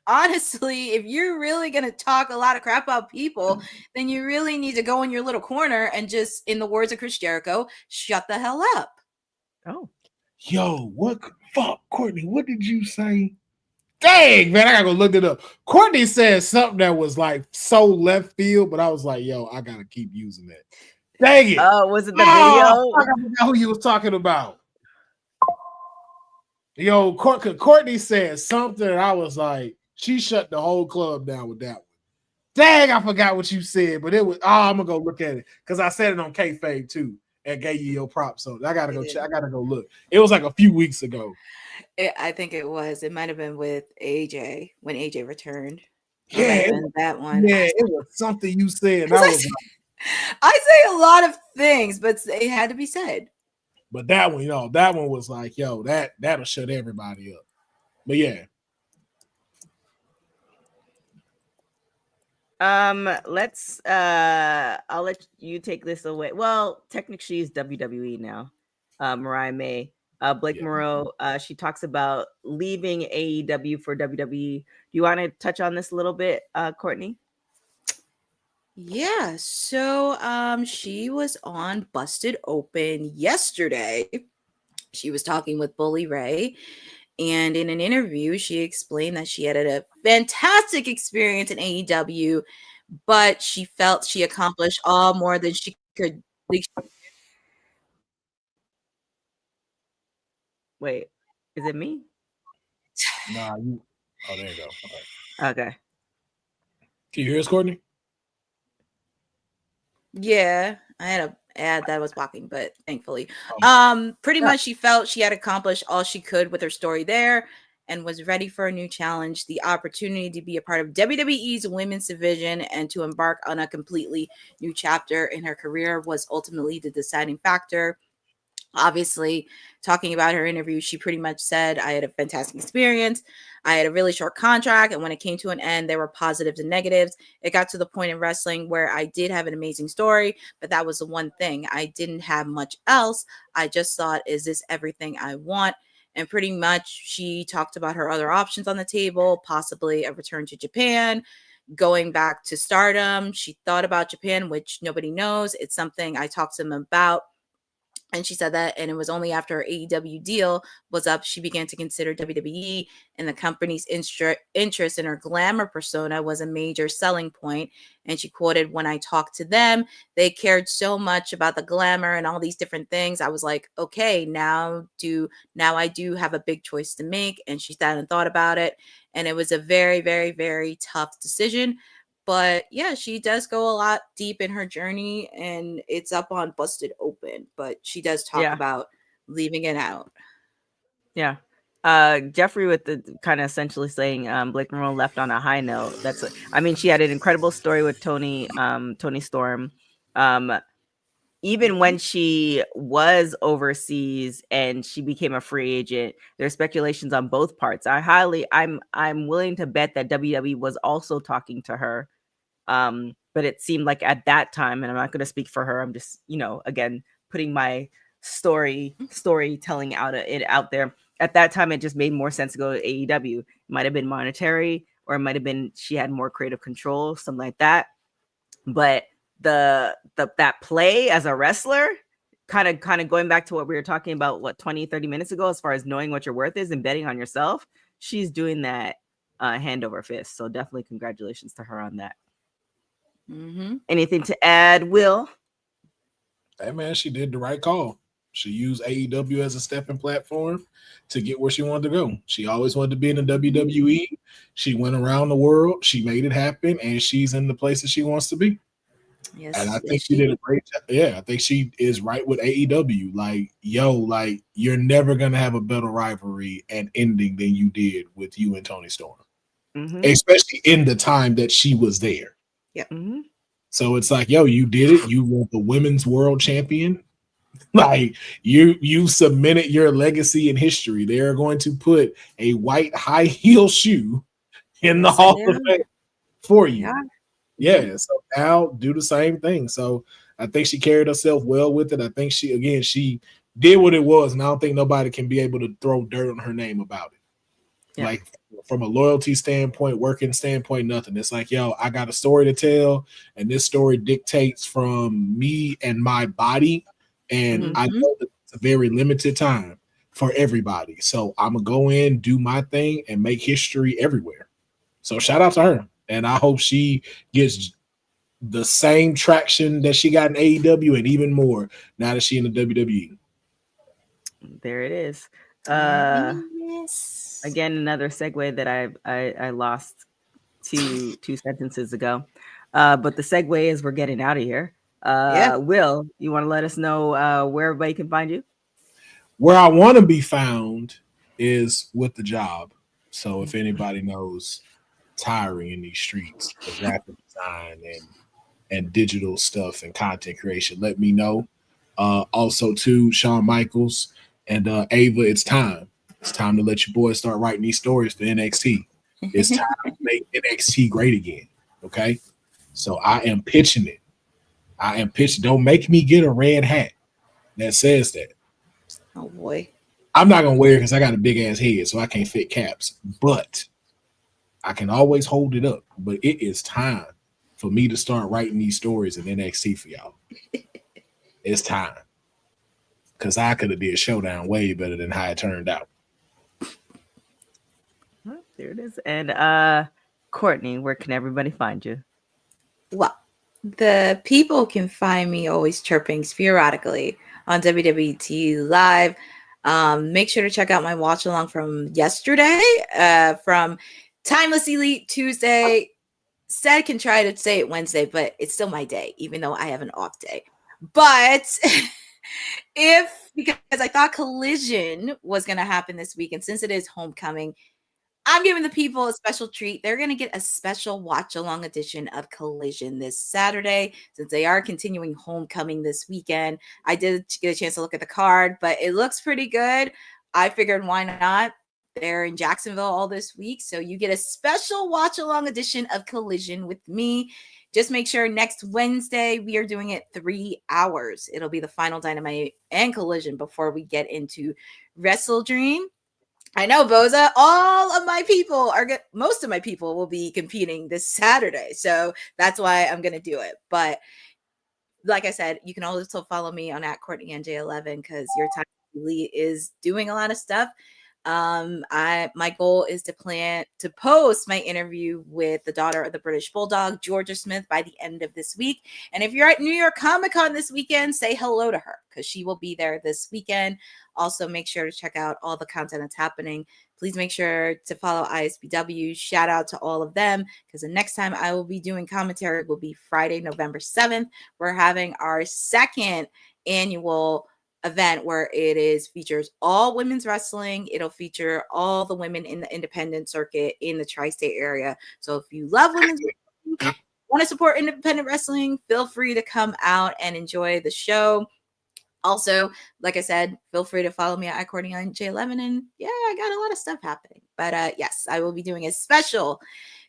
S5: honestly, if you're really going to talk a lot of crap about people, then you really need to go in your little corner and just, in the words of Chris Jericho, shut the hell up.
S4: Oh.
S3: Yo, what? Fuck, Courtney, what did you say? Dang, man, I gotta go look it up. Courtney said something that was like so left field, but I was like, yo, I gotta keep using that. Dang it.
S4: Oh, was it the video?
S3: I forgot who you was talking about. Yo, Courtney said something, and I was like, she shut the whole club down with that one. Dang, I forgot what you said, but it was, I'm gonna go look at it because I said it on Kayfabe too and gave you your props. So I gotta go check. I gotta go look. It was like a few weeks ago.
S5: I think it was. It might have been with AJ when AJ returned.
S3: Yeah,
S5: that one.
S3: Yeah, it was something you said.
S5: I say a lot of things, but it had to be said.
S3: But that one, that one was like, yo, that'll shut everybody up. But yeah.
S4: Let's I'll let you take this away. Well, technically she's WWE now. Mariah May. Blake Moreau, she talks about leaving AEW for WWE. Do you want to touch on this a little bit, Courtney?
S5: Yeah, so she was on Busted Open yesterday. She was talking with Bully Ray, And in an interview, she explained that she had a fantastic experience in AEW, but she felt she accomplished all more than she could.
S4: Wait, is it me?
S3: Nah, oh, there you go.
S4: Okay.
S3: Can you hear us, Courtney?
S5: Yeah, I had a ad that was blocking, but thankfully, pretty
S4: Yeah.
S5: much she felt she had accomplished all she could with her story there and was ready for a new challenge. The opportunity to be a part of WWE's women's division and to embark on a completely new chapter in her career was ultimately the deciding factor. Obviously, talking about her interview, she pretty much said, I had a fantastic experience. I had a really short contract. And when it came to an end, there were positives and negatives. It got to the point in wrestling where I did have an amazing story, but that was the one thing. I didn't have much else. I just thought, is this everything I want? And pretty much she talked about her other options on the table, possibly a return to Japan, going back to Stardom. She thought about Japan, which nobody knows. It's something I talked to them about. And she said that, and it was only after her AEW deal was up, she began to consider WWE, and the company's interest in her glamour persona was a major selling point. And she quoted, when I talked to them, they cared so much about the glamour and all these different things. I was like, okay, now I do have a big choice to make. And she sat and thought about it. And it was a very, very, very tough decision. But yeah, she does go a lot deep in her journey, and it's up on Busted Open, but she does talk about leaving it out.
S4: Yeah. Jeffrey with the kind of essentially saying Blake Monroe left on a high note. I mean, she had an incredible story with Tony Storm. Even when she was overseas and she became a free agent, there's speculations on both parts. I'm willing to bet that WWE was also talking to her. But it seemed like at that time, and I'm not going to speak for her, I'm just, again, putting my storytelling out there. At that time, it just made more sense to go to AEW. It might have been monetary, or it might have been she had more creative control, something like that. But that play as a wrestler, kind of going back to what we were talking about 20-30 minutes ago, as far as knowing what your worth is and betting on yourself, she's doing that hand over fist. So definitely congratulations to her on that. Anything to add, Will?
S3: Hey man, she did the right call. She used AEW as a stepping platform to get where she wanted to go. She always wanted to be in the WWE. She went around the world. She made it happen, and she's in the places she wants to be.
S5: Yes,
S3: and I think she did a great job. Yeah, I think she is right with AEW. Like, you're never gonna have a better rivalry and ending than you did with you and Tony Storm, especially in the time that she was there.
S5: Yeah.
S3: So it's like, you did it. You were the women's world champion. Like you cemented your legacy in history. They are going to put a white high heel shoe in the Hall of Fame for you. Yeah. So now do the same thing. So I think she carried herself well with it. I think she did what it was, and I don't think nobody can be able to throw dirt on her name about it. Yeah. Like from a loyalty standpoint, working standpoint, nothing. It's like, I got a story to tell, and this story dictates from me and my body. And I know that it's a very limited time for everybody. So I'm going to go in, do my thing, and make history everywhere. So shout out to her. And I hope she gets the same traction that she got in AEW and even more now that she's in the WWE.
S4: There it is. Again, another segue that I lost two sentences ago. But the segue is we're getting out of here. Will, you want to let us know where everybody can find you?
S3: Where I want to be found is with the job. So if anybody knows tiring in these streets of graphic design and digital stuff and content creation, let me know. Also to Shawn Michaels and Ava, it's time. It's time to let your boys start writing these stories for NXT. It's time to make NXT great again. Okay. So I am pitching it. Don't make me get a red hat that says that.
S5: Oh boy.
S3: I'm not gonna wear it because I got a big ass head, so I can't fit caps. But I can always hold it up. But it is time for me to start writing these stories in NXT for y'all. It's time. Because I could have did Showdown way better than how it turned out.
S4: There it is. And Courtney, where can everybody find you?
S5: Well, the people can find me always chirping sporadically on WWT Live. Make sure to check out my watch along from yesterday, from Timeless Elite Tuesday. Said can try to say it Wednesday, but it's still my day, even though I have an off day. But because I thought Collision was going to happen this week, and since it is homecoming, I'm giving the people a special treat. They're going to get a special watch-along edition of Collision this Saturday, since they are continuing homecoming this weekend. I did get a chance to look at the card, but it looks pretty good. I figured, why not? They're in Jacksonville all this week, so you get a special watch-along edition of Collision with me. Just make sure next Wednesday we are doing it 3 hours. It'll be the final Dynamite and Collision before we get into Wrestle Dream. I know, Boza, most of my people will be competing this Saturday. So that's why I'm going to do it. But like I said, you can also follow me on @CourtneyNJ11 because your time elite is doing a lot of stuff. My goal is to post my interview with the daughter of the British Bulldog, Georgia Smith, by the end of this week. And if you're at New York Comic Con this weekend, say hello to her because she will be there this weekend. Also, make sure to check out all the content that's happening. Please make sure to follow ISBW. Shout out to all of them because the next time I will be doing commentary will be Friday, November 7th. We're having our second annual event where it features all women's wrestling. It'll feature all the women in the independent circuit in the tri-state area. So if you love women's wrestling, want to support independent wrestling, feel free to come out and enjoy the show. Also, like I said, feel free to follow me at @CourtneyNJ11. And yeah, I got a lot of stuff happening. But yes, I will be doing a special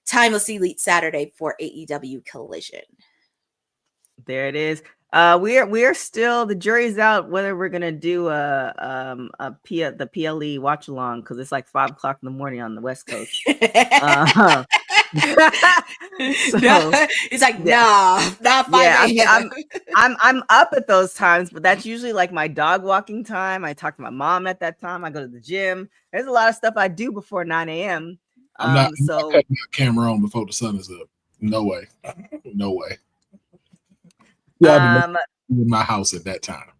S5: Timeless Elite Saturday for AEW Collision.
S4: There it is. We are still, the jury's out whether we're gonna do the PLE watch along because it's like 5 o'clock in the morning on the West Coast. So,
S5: it's like not 5 a.m.
S4: I'm up at those times, but that's usually like my dog walking time. I talk to my mom at that time. I go to the gym. There's a lot of stuff I do before 9 a.m.
S3: I'm not cutting my camera on before the sun is up. No way. No way. Yeah, in my house at that time.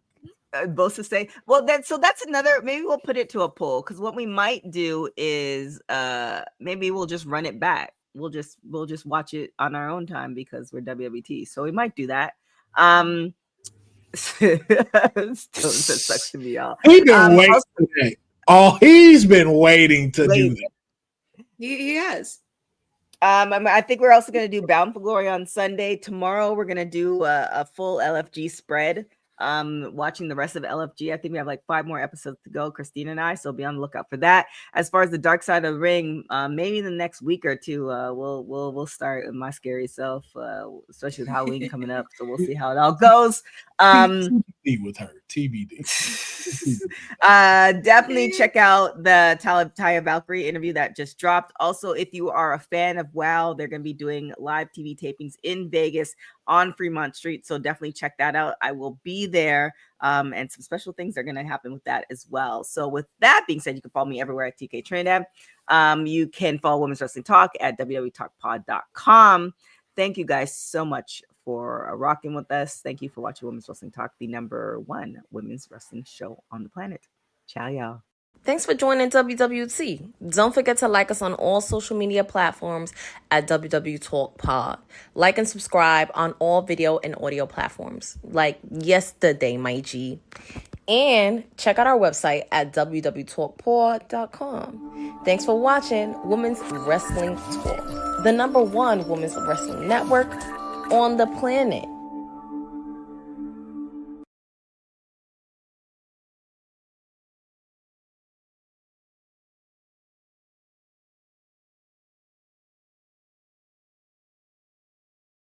S4: Both to say, well, that's another. Maybe we'll put it to a poll because what we might do is maybe we'll just run it back. We'll just watch it on our own time because we're WWT. So we might do that. That sucks to be y'all.
S3: He's been waiting today. Oh, he's been waiting to do that.
S5: He has.
S4: I think we're also going to do Bound for Glory on Sunday. Tomorrow, we're going to do a full LFG spread. Watching the rest of LFG. I think we have like 5 more episodes to go, Christine and I. So be on the lookout for that. As far as the Dark Side of the Ring, maybe in the next week or two, we'll start with my scary self, especially with Halloween coming up. So we'll see how it all goes.
S3: TBD with her. TBD.
S4: Definitely check out the Taya Valkyrie interview that just dropped. Also, if you are a fan of WoW, they're going to be doing live TV tapings in Vegas on Fremont Street. So definitely check that out. I will be there. And some special things are going to happen with that as well. So with that being said, you can follow me everywhere at TK Trinidad. You can follow Women's Wrestling Talk at www.talkpod.com. Thank you guys so much for rocking with us. Thank you for watching Women's Wrestling Talk, the #1 women's wrestling show on the planet. Ciao, y'all.
S2: Thanks for joining WWT. Don't forget to like us on all social media platforms at WW Talk Pod. Like and subscribe on all video and audio platforms like yesterday, my G. And check out our website at www.talkpod.com. Thanks for watching Women's Wrestling Talk, the #1 women's wrestling network on the planet.